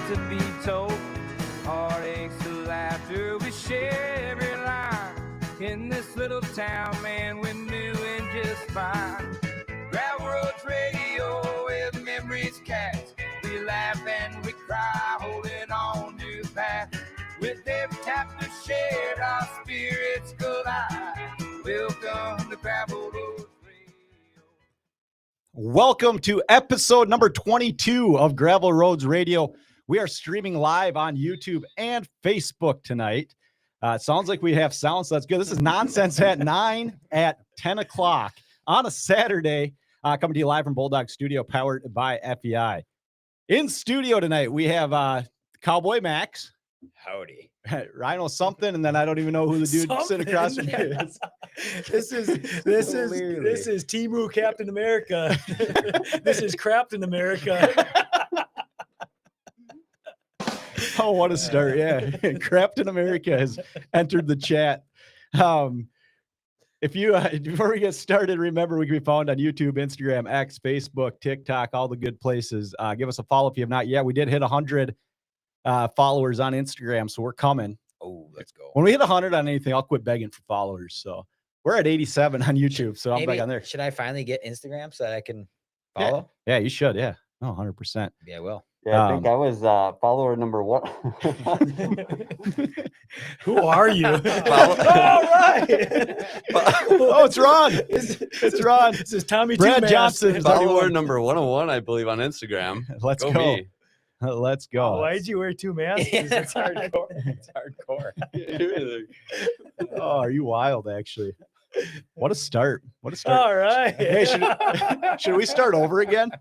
to be told. Heartaches to laughter, we share every line. In this little town, man, we're doing just fine. Gravel Roads Radio with memories cast. We laugh and we cry, holding on to the past. With every chapter shared, our spirits collide. Welcome to Gravel Roads Radio. Welcome to episode number 22 of Gravel Roads Radio. We are streaming live on YouTube and Facebook tonight. It sounds like we have sound, so that's good. This is Nonsense at 9 at 10 o'clock on a Saturday, coming to you live from Bulldog Studio, powered by FEI. In studio tonight, we have Cowboy Max. Howdy. Rhino something, and then I don't even know who the dude sitting across from me is. This is Timu Captain America. This is Crapton America. Oh, what a start. Yeah. Crapton America has entered the chat. If you, before we get started, remember we can be found on YouTube, Instagram, X, Facebook, TikTok, all the good places. Give us a follow if you have not yet. We did hit 100 followers on Instagram, so we're coming. Oh, let's go. When we hit 100 on anything, I'll quit begging for followers. So we're at 87 on YouTube, so I'm back on there. Should I finally get Instagram so that I can follow? Yeah, you should. Yeah. Oh, 100%. Yeah, I will. Yeah, I think I was follower number one. Who are you? All right. Oh, it's Ron. It's Ron. This is Tommy Brad Two Johnson. Follower number 101, I believe, on Instagram. Let's go. Me. Let's go. Why'd you wear two masks? It's hardcore. It's hardcore. Oh, are you wild, actually? What a start. What a start. All right. Hey, should we start over again?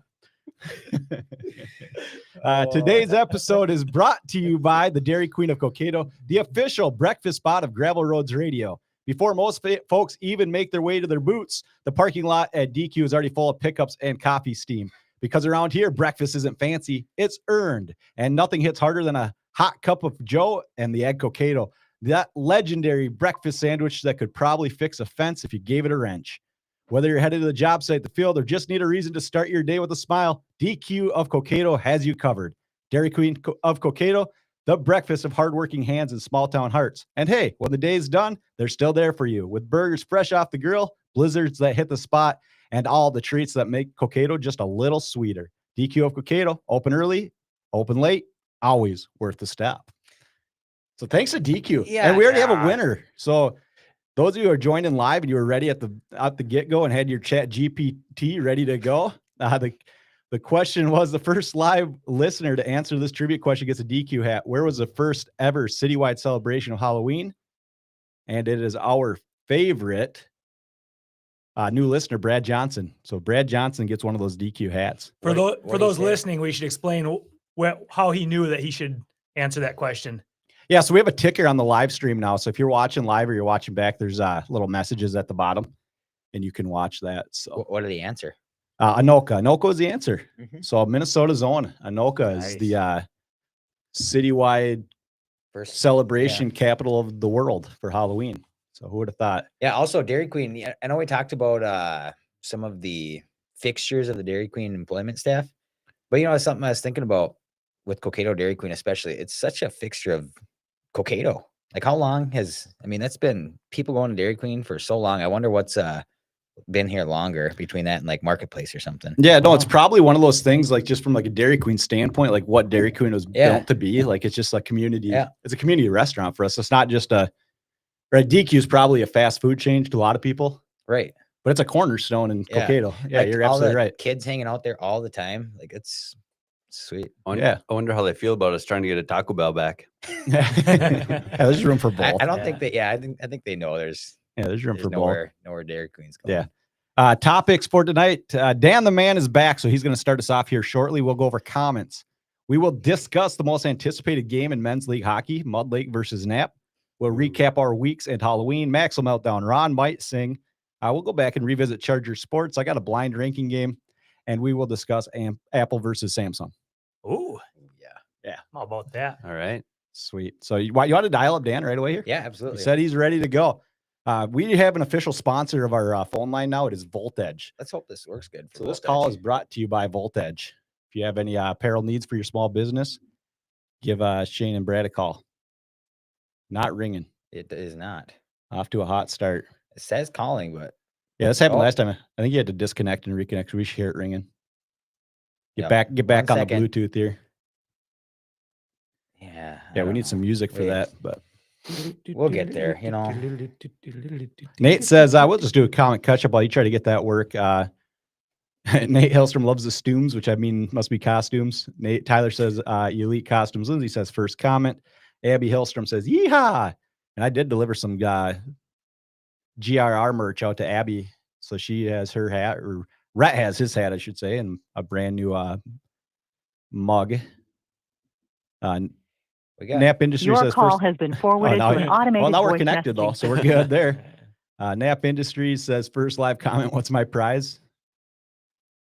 Today's episode is brought to you by the Dairy Queen of Cokato, the official breakfast spot of Gravel Roads Radio. Before most folks even make their way to their booths, the parking lot at DQ is already full of pickups and coffee steam. Because around here, breakfast isn't fancy, it's earned. And nothing hits harder than a hot cup of Joe and the Egg Cokato, that legendary breakfast sandwich that could probably fix a fence if you gave it a wrench. Whether you're headed to the job site, the field, or just need a reason to start your day with a smile, DQ of Cokato has you covered. Dairy Queen of Cokato, the breakfast of hardworking hands and small town hearts. And hey, when the day's done, they're still there for you with burgers fresh off the grill, blizzards that hit the spot, and all the treats that make Cokato just a little sweeter. DQ of Cokato, open early, open late, always worth the stop. So thanks to DQ. Yeah, and we already have a winner. So those of you who are joining live and you were ready at the get-go and had your chat GPT ready to go, the question was, the first live listener to answer this trivia question gets a DQ hat. Where was the first ever citywide celebration of Halloween? And it is our favorite new listener, Brad Johnson. So Brad Johnson gets one of those DQ hats. For those listening, we should explain how he knew that he should answer that question. Yeah, so we have a ticker on the live stream now. So if you're watching live or you're watching back, there's little messages at the bottom, and you can watch that. So What did he answer? Anoka. Anoka is the answer. Mm-hmm. So Minnesota's own. Anoka is the citywide First celebration capital of the world for Halloween. So who would have thought? Yeah, also Dairy Queen. I know we talked about some of the fixtures of the Dairy Queen employment staff, but something I was thinking about with Cokato Dairy Queen, especially, it's such a fixture of Cokato. Like, how long that's been people going to Dairy Queen for so long. I wonder what's been here longer between that and like Marketplace or something. Yeah, no, it's probably one of those things, like just from like a Dairy Queen standpoint, like what Dairy Queen was built to be. Like, it's just a community. Yeah. It's a community restaurant for us. It's not just DQ is probably a fast food chain to a lot of people. Right. But it's a cornerstone in Cokato. Yeah, like, you're absolutely right. Kids hanging out there all the time. Like, it's sweet. I wonder how they feel about us trying to get a Taco Bell back. There's room for both. I don't think that. Yeah, I think they know there's room for both. Nowhere Dairy Queen's going. Yeah. Topics for tonight. Dan the man is back, so he's going to start us off here shortly. We'll go over comments. We will discuss the most anticipated game in men's league hockey, Mud Lake versus Knapp. We'll recap our weeks and Halloween. Max will melt down. Ron might sing. We'll go back and revisit Charger sports. I got a blind ranking game, and we will discuss Apple versus Samsung. Ooh, yeah. How about that? All right. Sweet. So you want to dial up Dan right away here? Yeah, absolutely. He said he's ready to go. We have an official sponsor of our phone line now. It is Voltage. Let's hope this works good. So this call is brought to you by Voltage. If you have any apparel needs for your small business, Give Shane and Brad a call. Not ringing. It is not. Off to a hot start. It says calling, but Yeah, this happened Oh. last time. I think you had to disconnect and reconnect. We should hear it ringing. Get Yep. back on the second. Bluetooth here. yeah. I Yeah, we don't need know. some music for Wait. that. But We'll get there, you know. Nate says, we'll just do a comment catch up while you try to get that work. Nate Hillstrom loves the stooms, which I mean must be costumes. Tyler says, elite costumes. Lindsay says, first comment. Abby Hillstrom says, yeehaw. And I did deliver some GRR merch out to Abby. So she has her hat, or Rhett has his hat, I should say, and a brand new mug. We got Knapp Industries Your says call first. has been forwarded now- to an automated Well, now we're voice connected though, messaging so we're good there. Knapp Industries says first live comment. What's my prize?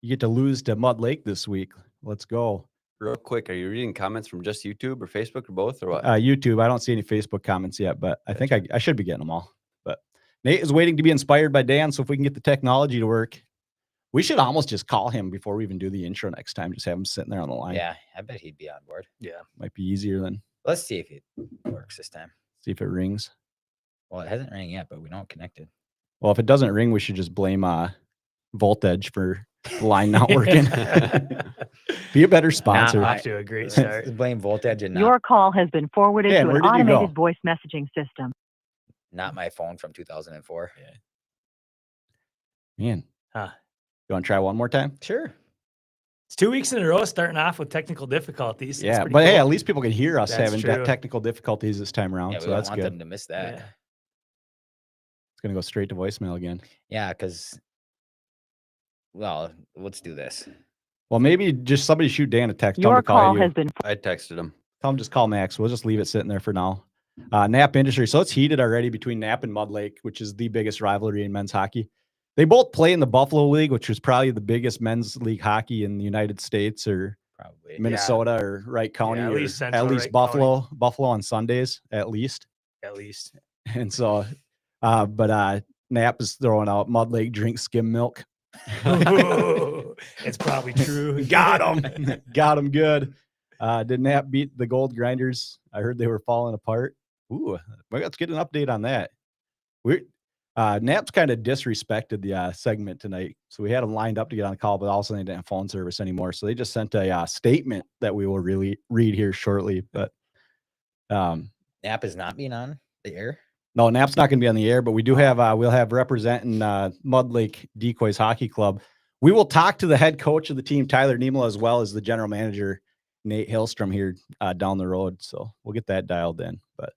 You get to lose to Mud Lake this week. Let's go. Real quick, are you reading comments from just YouTube or Facebook or both or what? YouTube. I don't see any Facebook comments yet, but I think I should be getting them all. But Nate is waiting to be inspired by Dan. So if we can get the technology to work, we should almost just call him before we even do the intro next time. Just have him sitting there on the line. Yeah, I bet he'd be on board. Might be easier than Let's see if it works this time. see if it rings. Well, it hasn't rang yet, but we know it connected. Well, if it doesn't ring, we should just blame Voltage for the line not working. Be a better sponsor. Off to a great Let's start. blame Voltage and Your call has been forwarded Dan, to where an did you go? automated voice messaging system. not my phone from 2004. Man. Huh. You want to try one more time? Sure. It's 2 weeks in a row starting off with technical difficulties. It's Yeah, pretty but hey, cool. at least people can hear us That's having true. technical difficulties this time around. Yeah, we So don't that's want good. them to miss that. Yeah. It's going to go straight to voicemail again. Yeah, because, well, let's do this. Well, maybe just somebody shoot Dan a text. Tell him Your to call call you. has been I texted him. Tell him just call Max. We'll just leave it sitting there for now. Knapp Industry. So it's heated already between Knapp and Mud Lake, which is the biggest rivalry in men's hockey. They both play in the Buffalo League, which was probably the biggest men's league hockey in the United States, or Probably. Minnesota, or Wright County, at or least Central at least Wright Buffalo on Sundays, at least. At least. And so, but Knapp is throwing out Mud Lake drink skim milk. It's probably true. Got him. Got him good. Did Knapp beat the Gold Grinders? I heard they were falling apart. Ooh, well, let's get an update on that. Knapp's kind of disrespected the segment tonight. So we had them lined up to get on the call, but also they didn't have phone service anymore. So they just sent a statement that we will really read here shortly. But Knapp is not being on the air. no, Knapp's not going to be on the air, but we do have, we'll have representing Mud Lake Decoys Hockey Club. We will talk to the head coach of the team, Tyler Niemela, as well as the general manager, Nate Hillstrom, here down the road. So we'll get that dialed in. But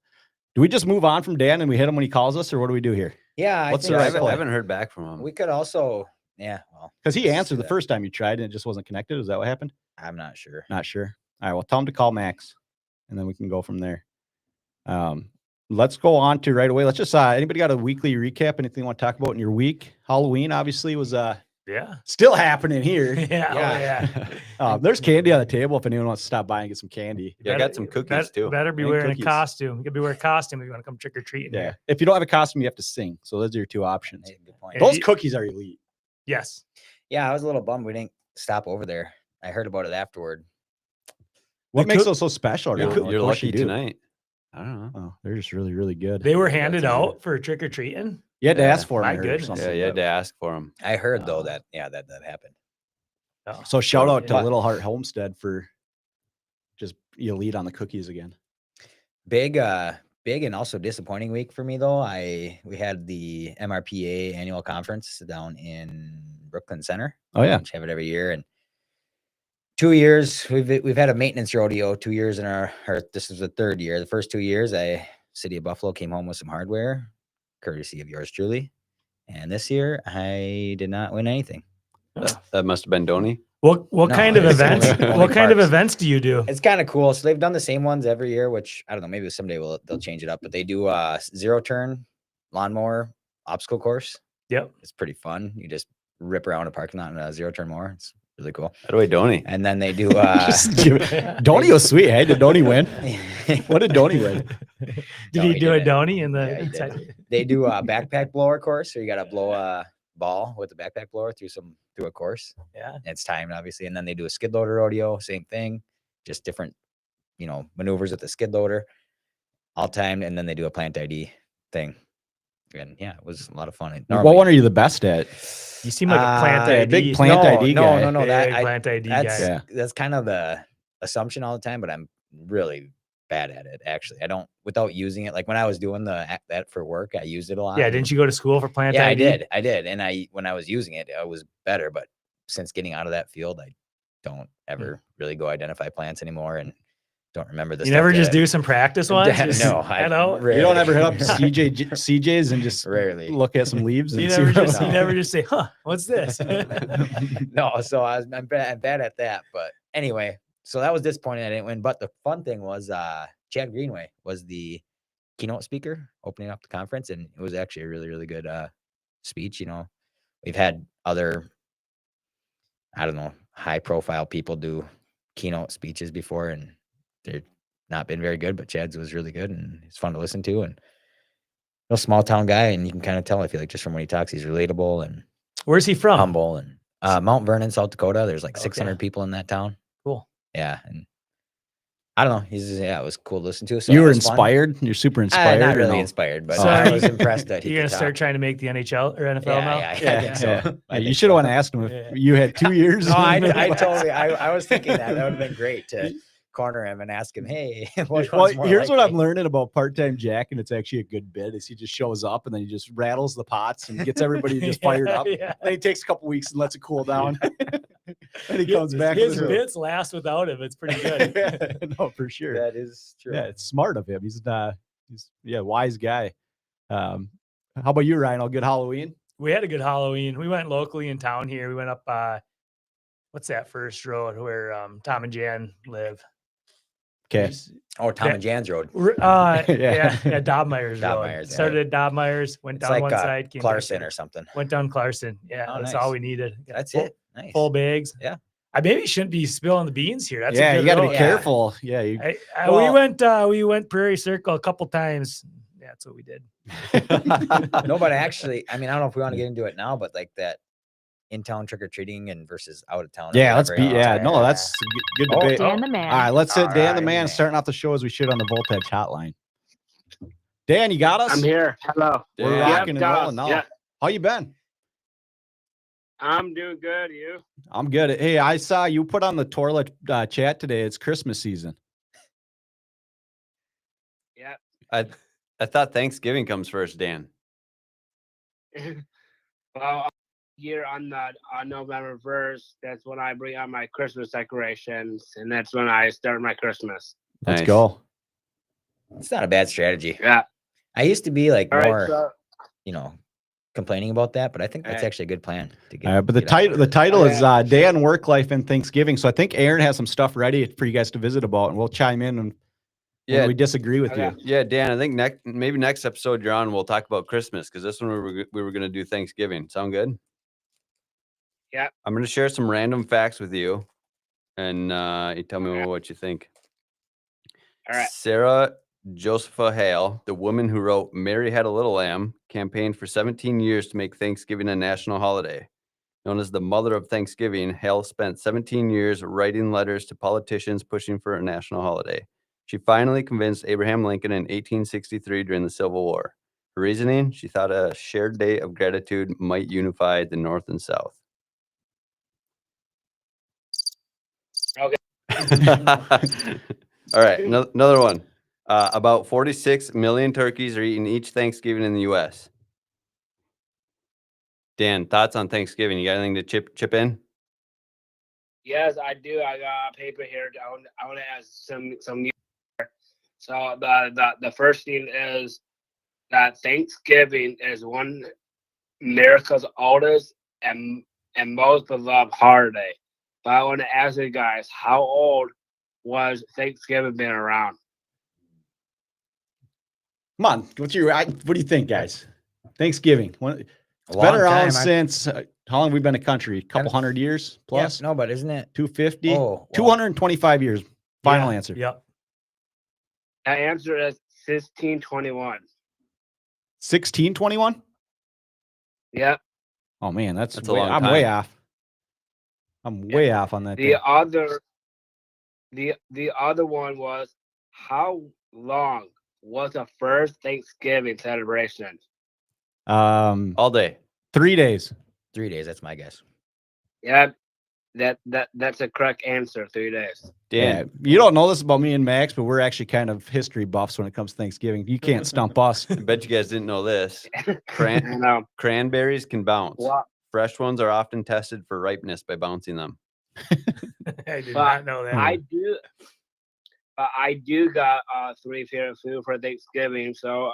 do we just move on from Dan and we hit him when he calls us, or what do we do here? Yeah, What's I the think right I play? haven't heard back from him. we could also, yeah, well, Because he let's answered do the that. first time you tried and it just wasn't connected. Is that what happened? I'm not sure. Not sure. All right. Well, tell him to call Max and then we can go from there. Let's go on to right away. Let's just, anybody got a weekly recap? Anything you want to talk about in your week? Halloween obviously was Yeah. still happening here. Yeah. Oh, yeah. There's candy on the table if anyone wants to stop by and get some candy. Yeah, I got some cookies too. Better be And wearing cookies. a costume. You could be wearing a costume if you want to come trick or treating. Yeah. Here. If you don't have a costume, you have to sing. So those are your two options. Hey, good point. Hey, Those you- cookies are elite. Yes. Yeah, I was a little bummed we didn't stop over there. I heard about it afterward. What The makes cook- those so special? You're, What you're course you lucky do. tonight. I don't know. Oh, they're just really, really good. They were Yeah, handed that's out for trick or treating. You had to Yeah. ask for them. My I heard, or goodness. something, Yeah, you had but- to ask for them. I heard though Oh. that that happened. Oh. So shout out to Yeah. Little Heart Homestead for just elite on the cookies again. Big and also disappointing week for me though. We had the MRPA annual conference down in Brooklyn Center. Oh yeah. Which have it every year, and 2 years we've had a maintenance rodeo. 2 years in our, or this is the third year. The first 2 years, City of Buffalo came home with some hardware, courtesy of yours truly. And this year, I did not win anything. That must have been Donny. What No, kind of it's events? only What kind of parks. events do you do? It's kind of cool. So they've done the same ones every year, which I don't know. Maybe someday they'll change it up. But they do a 0-turn lawnmower obstacle course. Yep. It's pretty fun. You just rip around a parking lot in a 0-turn mower. It's really cool. By the way, Donny. And then they do Just give it- Donny was sweet. Hey, did Donny win? What did Donny win? Did No, he he do a didn't. Donny in the Yeah, he inside? did. They do a backpack blower course, so you got to blow a ball with a backpack blower through a course. Yeah. It's timed, obviously. And then they do a skid loader rodeo, same thing, just different, maneuvers with the skid loader, all timed, and then they do a plant ID thing. And yeah, it was a lot of fun. What one are you the best at? You seem like a plant Uh, Yeah, ID. big plant ID no, guy. no, no. That Big plant ID that's guy. Yeah. that's kind of the assumption all the time, but I'm really bad at it. Actually, I don't without using it. Like when I was doing that for work, I used it a lot. Yeah, didn't you go to school for plant Yeah, ID? I did. And when I was using it, I was better. But since getting out of that field, I don't ever really go identify plants anymore, and don't remember the You stuff never that just I- do some practice ones? Just No, head out? You don't ever hit up rarely. CJ's and just Rarely. look at some leaves and You see never what just No. you never just say, huh, what's this? No, so I'm bad at that. But anyway, so that was disappointing I didn't win. But the fun thing was Chad Greenway was the keynote speaker opening up the conference, and it was actually a really, really good speech. We've had other, I don't know, high profile people do keynote speeches before, and they're not been very good, but Chad's was really good, and it's fun to listen to. And a small town guy, and you can kind of tell, I feel like, just from when he talks, he's relatable and Where's he from? humble. And Mount Vernon, South Dakota, there's like Okay. 600 people in that town. Cool. Yeah, and I don't know. It was cool to listen to. So You that were was fun. inspired? You're super inspired? Not or really no? inspired, but So I you- was impressed that he You're gonna could start talk. trying to make the NHL or NFL Yeah, now? yeah, I think so. Yeah. I You think should have so. went and asked him if Yeah. you had 2 years. No, I in- totally. I was thinking that would have been great to corner him and ask him, hey, what Well, one's more here's what I'm likely? learning about part-time Jack, and it's actually a good bit. Is he just shows up and then he just rattles the pots and gets everybody just fired up. Yeah. Then he takes a couple weeks and lets it cool down. And he comes back. His with bits last without him. It's pretty good. it. No, for sure. That is true. Yeah, it's smart of him. He's wise guy. How about you, Ryan? All good Halloween? We had a good Halloween. We went locally in town here. We went up what's that first road where Tom and Jan live? Okay. Oh, Tom and Jan's Road. Yeah, Dobmeyer's Road. Dobmeyer's, yeah. Started at Dobmeyer's, went It's down like one side, came back Clarkson to- or something. went down Clarkson. Yeah, Oh, that's nice. all we needed. Got That's full, it. Nice. Full bags. Yeah. I maybe shouldn't be spilling the beans here. That's a Yeah, good you got to be road. Yeah. careful. Yeah, you, We went Prairie Circle a couple times. Yeah, that's what we did. No, but actually, I mean, I don't know if we want to get into it now, but like that in-town trick-or-treating and versus out-of-town. or yeah. Let's be. whatever, Yeah, yeah. no, that's good Oh, debate. Dan the man. All right, let's hit All Dan the right, man man. starting off the show as we should on the Voltage Hotline. Dan, you got us? I'm here. Hello. We're Yeah. rocking and Yep, rolling now. yeah. How you been? I'm doing good. You? I'm good. Hey, I saw you put on the toilet chat today. It's Christmas season. Yeah. I thought Thanksgiving comes first, Dan. Well, here on November 1st, that's when I bring out my Christmas decorations, and that's when I start my Christmas. Let's Nice. go. It's not a bad strategy. Yeah. I used to be like All more, right. So, complaining about that, but I think that's Alright. actually a good plan. To get, But the get out there. title Oh, is Dan Work Life and Thanksgiving. So I think Aaron has some stuff ready for you guys to visit about, and we'll chime in when Yeah, we disagree with Okay. you. yeah, Dan. I think next episode you're on, we'll talk about Christmas because this one we were going to do Thanksgiving. Sound good? Yeah. I'm going to share some random facts with you, and you tell me Okay. what you think. all right. Sarah Josepha Hale, the woman who wrote "Mary Had a Little Lamb," campaigned for 17 years to make Thanksgiving a national holiday. Known as the mother of Thanksgiving, Hale spent 17 years writing letters to politicians pushing for a national holiday. She finally convinced Abraham Lincoln in 1863 during the Civil War. Her reasoning, she thought a shared day of gratitude might unify the North and South. Okay. All right, another one. About 46 million turkeys are eaten each Thanksgiving in the U.S. Dan, thoughts on Thanksgiving? You got anything to chip in? Yes, I do. I got a paper here. I want to ask some news. So the first thing is that Thanksgiving is one America's oldest and most beloved holiday. But I want to ask you guys, how old was Thanksgiving been around? Come on, what do you think, guys? Thanksgiving. It's A been long around time. since how long have we been a country? A couple hundred years Yeah, plus? no, but isn't it? 250? Oh, wow. 225 years. Final Yeah, answer. Yep. The answer is 1621. 1621? Yep. Oh man, that's That's a way, long I'm way time. off. I'm way off on that. The thing. other the other one was, how long was the first Thanksgiving celebration? All day. 3 days. 3 days. That's my guess. Yeah, that's a correct answer. 3 days. Yeah, Dan, you don't know this about me and Max, but we're actually kind of history buffs when it comes to Thanksgiving. You can't stump us. I bet you guys didn't know this. And Cranberries can bounce. well, Fresh ones are often tested for ripeness by bouncing them. I did But not know that. I do got 3 favorite food for Thanksgiving. So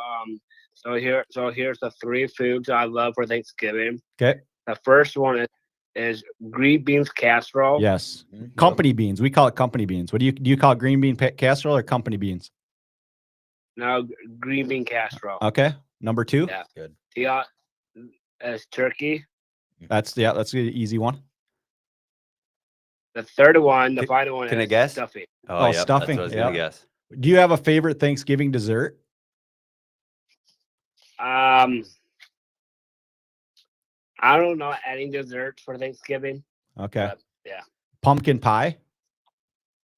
here's the 3 foods I love for Thanksgiving. Okay. The first one is green beans casserole. Yes. Mhm. Company beans. We call it company beans. What do you call it, green bean casserole or company beans? No, green bean casserole. Okay. Number 2. Yeah. Good. The is turkey. That's an easy one. The third one, the Can- final one can I is guess? stuffing. Oh, Oh, yep, stuffing, That's what I was gonna yep. guess. Do you have a favorite Thanksgiving dessert? I don't know any desserts for Thanksgiving. Okay. But, yeah. Pumpkin pie.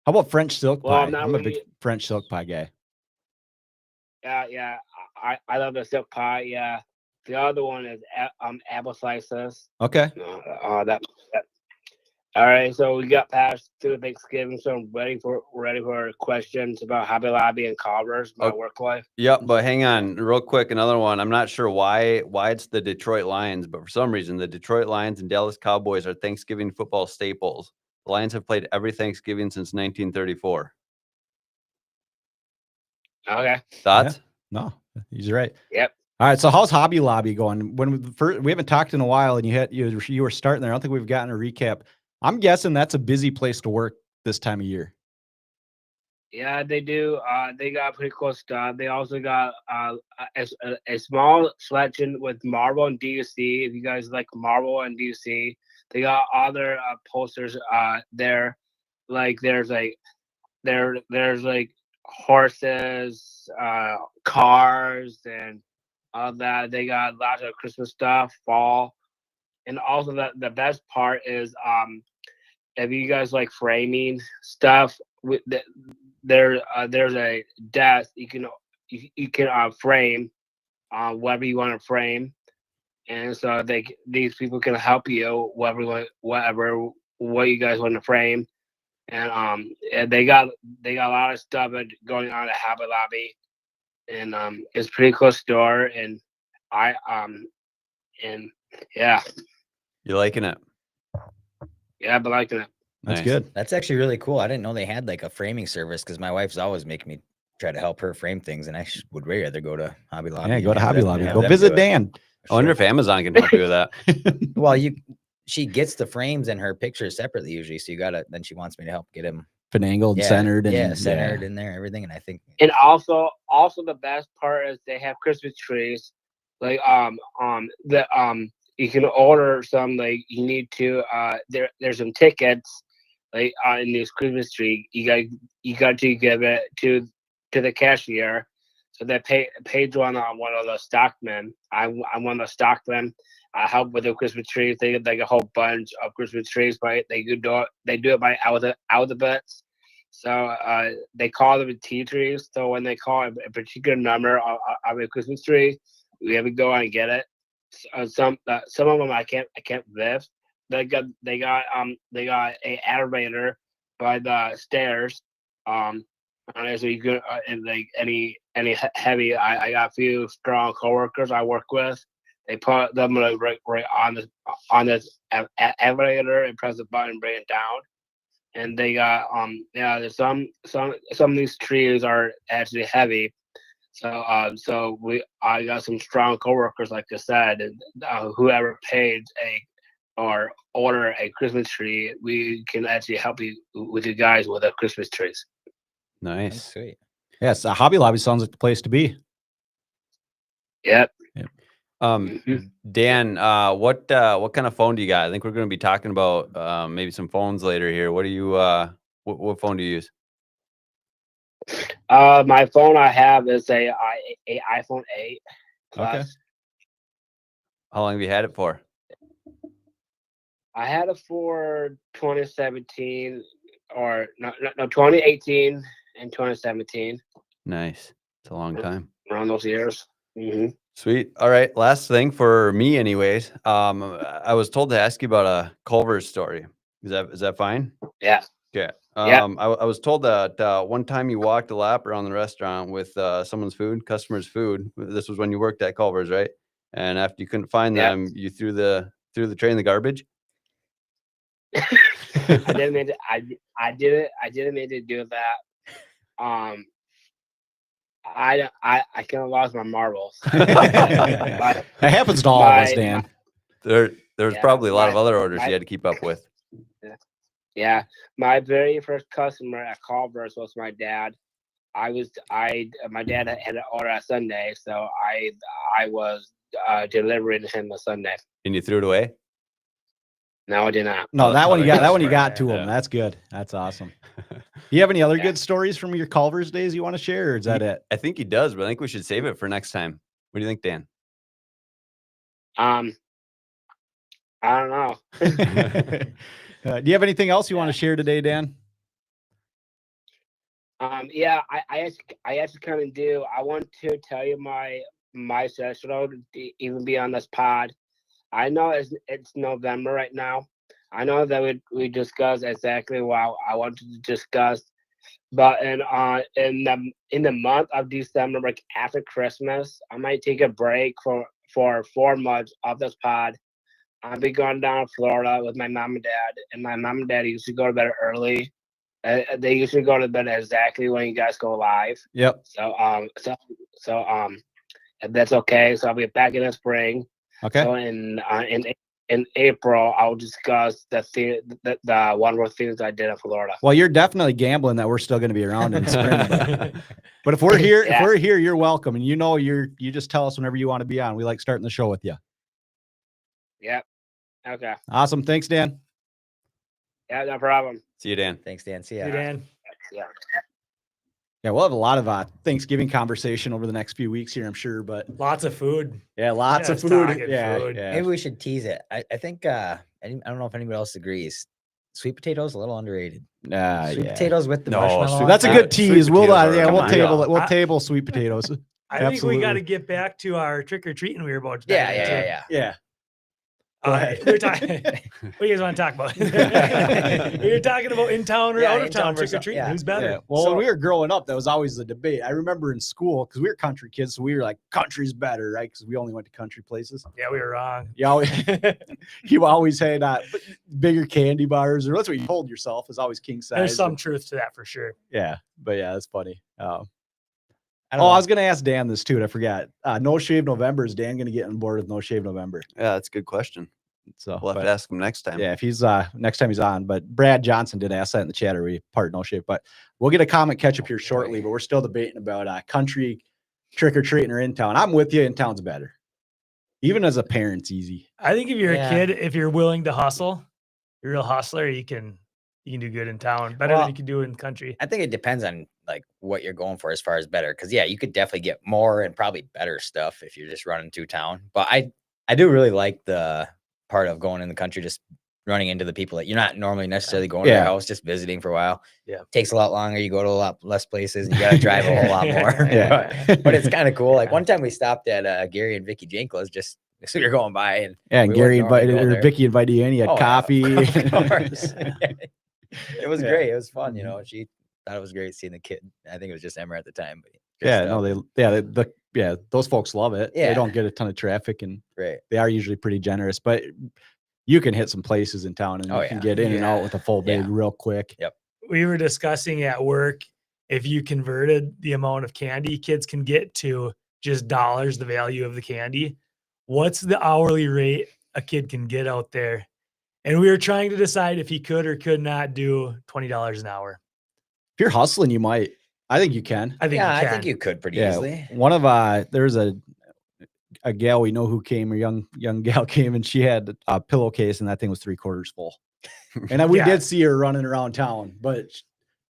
How about French silk Well, pie? I'm not I'm a big really- French silk pie guy. Yeah. I love the silk pie. Yeah. The other one is apple slices. Okay. That. All right, so we got past through Thanksgiving, so I'm ready for questions about Hobby Lobby and Culver's, my Okay. work life. Yep, but hang on, real quick, another one. I'm not sure why it's the Detroit Lions, but for some reason, the Detroit Lions and Dallas Cowboys are Thanksgiving football staples. The Lions have played every Thanksgiving since 1934. Okay. Thoughts? No, he's right. Yep. All right. So how's Hobby Lobby going? We haven't talked in a while, and you were starting there. I don't think we've gotten a recap. I'm guessing that's a busy place to work this time of year. Yeah, they do. They got pretty cool stuff. They also got a small selection with Marvel and DC. If you guys like Marvel and DC, they got other posters there. Like there's like horses, cars, and all that. They got lots of Christmas stuff, fall, and also the best part is if you guys like framing stuff, there's a desk you can frame whatever you want to frame, and so these people can help you what you guys want to frame, and they got a lot of stuff going on at Hobby Lobby, and it's a pretty cool store, and and yeah, You liking it? yeah, I've been liking it. That's Nice. good. That's actually really cool. I didn't know they had like a framing service because my wife's always making me try to help her frame things, and I would rather go to Hobby Lobby. Yeah, and go to have Hobby them- Lobby. have Go them visit do it. Dan. I wonder if Amazon can help you with that. Well, she gets the frames and her pictures separately usually, so then she wants me to help get them Finangled, centered, and centered in there, everything. And I think And also the best part is they have Christmas trees. Like you can order some, like you need to there's some tickets like in this Christmas tree. You got to give it to the cashier. So they paid one of the stockmen. I'm one of the stockmen. I help with the Christmas trees. They get like a whole bunch of Christmas trees, right? They do it by alphabets. So they call them tea trees. So when they call a particular number of a Christmas tree, we have to go and get it. Some of them I can't lift. They got a elevator by the stairs. And so you can and like any heavy. I got a few strong coworkers I work with. They put them like right on this elevator and press the button and bring it down. And they got there's some of these trees are actually heavy, so I got some strong coworkers like I said, and whoever paid or order a Christmas tree, we can actually help you with you guys with the Christmas trees. that's Nice. sweet. Yes, Hobby Lobby sounds like the place to be. Yep. Dan, what kind of phone do you got? I think we're going to be talking about maybe some phones later here. What do you what phone do you use? My phone I have is a iPhone 8 Plus. Okay. How long have you had it for? I had it for 2017. or no, 2018 and 2017, Nice. It's a long time. around those years. Sweet. All right. Last thing for me, anyways. I was told to ask you about a Culver's story. Is that fine? Yeah. Okay. Yeah. I was told that one time you walked a lap around the restaurant with someone's food, customer's food. This was when you worked at Culver's, right? And after you couldn't find Yeah. them, you threw the tray in the garbage. I didn't mean to. I didn't mean to do that. I kind of lost my marbles. That happens to all of us, Dan. There's Yeah, probably a lot of other orders my- you had to keep up with. Yeah, my very first customer at Culver's was my dad. My dad had an order on Sunday, so I was delivering him a Sunday. And you threw it away? No, I did not. No, that one you got. That one you got to Yeah. him. That's good. That's awesome. Do you have any other Yeah. good stories from your Culver's days you want to share, or is that it? I think he does, but I think we should save it for next time. What do you think, Dan? I don't know. Do you have anything else you want to share today, Dan? Yeah, I actually kind of do. I want to tell you my sessional to even be on this pod. I know it's November right now. I know that we discussed exactly what I wanted to discuss, but in the month of December, like after Christmas, I might take a break for 4 months of this pod. I'll be going down to Florida with my mom and dad, and my mom and dad used to go to bed early. They usually go to bed exactly when you guys go live. Yep. So if that's okay. So I'll be back in the spring. Okay. So in April, I'll discuss the wonderful things I did in Florida. Well, you're definitely gambling that we're still going to be around in spring. But if we're here, Yeah. if we're here, you're welcome. And you just tell us whenever you want to be on. We like starting the show with you. Yep. Okay. Awesome. Thanks, Dan. Yeah, no problem. See you, Dan. Thanks, Dan. See ya. Hey, Dan. Yeah. Yeah, we'll have a lot of Thanksgiving conversation over the next few weeks here, I'm sure. But Lots of food. yeah, lots of Just food. talking Yeah, food. yeah. Maybe we should tease it. I think I don't know if anybody else agrees. Sweet potatoes a little underrated. Sweet Yeah. potatoes with the No, marshmallow. sweet on That's a top. good Sweet tease. We'll potatoes are we'll on table top. it. We'll table sweet potatoes. I think we got to Absolutely. get back to our trick or treating we were about. to Yeah, dive yeah, into. yeah, yeah. Yeah. All Go right, ahead. we're talking. What do you guys want to talk about? You're talking about in town or Yeah, out of in town town trick or versus- treating. yeah. Who's better? Yeah. Well, So- when we were growing up, that was always the debate. I remember in school because we were country kids, so we were like, country's better, right? Because we only went to country places. yeah, we were wrong. You always had bigger candy bars, or that's what you told yourself is always king size. There's some truth to that for sure. Yeah, but yeah, that's funny. I don't I know. was gonna ask Dan this too, and I forgot. No Shave November, is Dan gonna get on board with No Shave November? Yeah, that's a good question. So We'll have but- to ask him next time. Yeah, if he's next time he's on. But Brad Johnson did ask that in the chat. Are we part No Shave? But we'll get a comment catch up here shortly. But we're still debating about country trick or treating or in town. I'm with you. In town's better. Even as a parent, it's easy. I think if you're Yeah. a kid, if you're willing to hustle, you're a real hustler, you can do good in town better Well, than you can do in country. I think it depends on like what you're going for as far as better. Because yeah, you could definitely get more and probably better stuff if you're just running through town. But I do really like the part of going in the country, just running into the people that you're not normally necessarily going to Yeah. their house, just visiting for a while. Yeah. Takes a lot longer. You go to a lot less places and you got to drive a whole lot more. Yeah. But it's kind of cool. Like one time we stopped at Gary and Vicky Jankla's just so you're going by and Yeah, and we Gary wouldn't normally invited go or there. Vicky invited you in. You had Oh, yeah, coffee. of course. It was Yeah. great. It was fun. You know, she thought it was great seeing the kid. I think it was just Emma at the time. But good Yeah, stuff. no, those folks love it. They Yeah. don't get a ton of traffic, and Great. they are usually pretty generous. But you can hit some places in town, and Oh, you can yeah. get in and out Yeah. with a full bag Yeah. real quick. We were discussing at work if you converted the amount of candy kids can get to just dollars, the value of the candy, what's the hourly rate a kid can get out there? And we were trying to decide if he could or could not do $20 an hour. If you're hustling, you might. I think you can. I think Yeah, you I can. think you could pretty Yeah, easily. one of there's a gal we know who came, a young gal came, and she had a pillowcase, and that thing was 3/4 full. And we Yeah. did see her running around town, but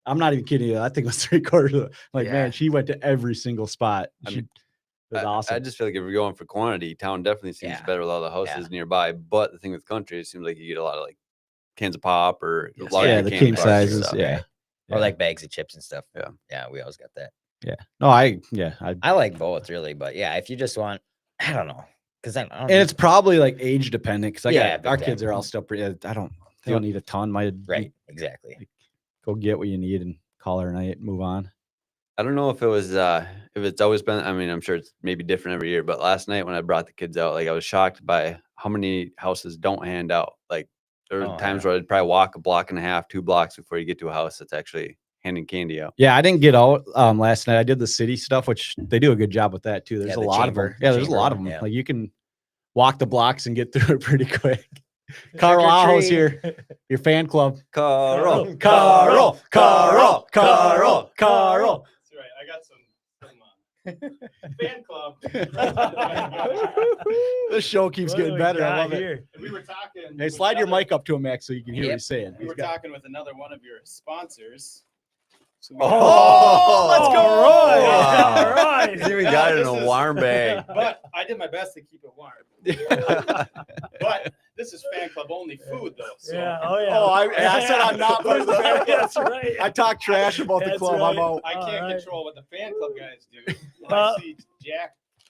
I'm not even kidding you. That thing was 3/4. Like, Yeah. man, she went to every single spot. I She mean, it was awesome. I just feel like if you're going for quantity, town definitely seems Yeah. better with all the houses Yeah. nearby. But the thing with country, it seems like you get a lot of like cans of pop or Yes. larger Yeah, the can king bars and sizes. stuff. Yeah. Or like bags of chips and stuff. Yeah. Yeah, we always got that. Yeah. No, I like both really, but yeah, if you just want, I don't know, because I don't. and it's probably like age dependent because Yeah, our big kids time. are all still pretty. They don't need a ton. right, exactly. Go get what you need and call her a night, move on. I don't know if it was if it's always been. I mean, I'm sure it's maybe different every year. But last night when I brought the kids out, like I was shocked by how many houses don't hand out. Like there were times where I'd probably walk a block and a half, 2 blocks before you get to a house that's actually handing candy out. Yeah, I didn't get out last night. I did the city stuff, which they do a good job with that too. There's Yeah, a the lot of them. chamber- Yeah, there's a chamber lot of one, them. yeah. Like you can walk the blocks and get through it pretty quick. Carl Aho's here. Your fan club. Carl, Carl. Carl. That's right. I got some fan club. This show keeps What do getting we better. I got love it. here? And we were talking. Hey, with slide your another- mic up to him, Max, so you can hear what Yep. he's saying. We were talking with another one of your sponsors. So we- Oh, let's go. All right. Wow. All right. He's even got it in This a is- warm bag. But I did my best to keep it warm. But this is fan club only food though. So Yeah. Oh yeah. Oh, I said I'm not part of the fan club. That's right. I talk trash about the That's club. right. I'm out. I can't All right. control what the fan club guys do. Uh, I see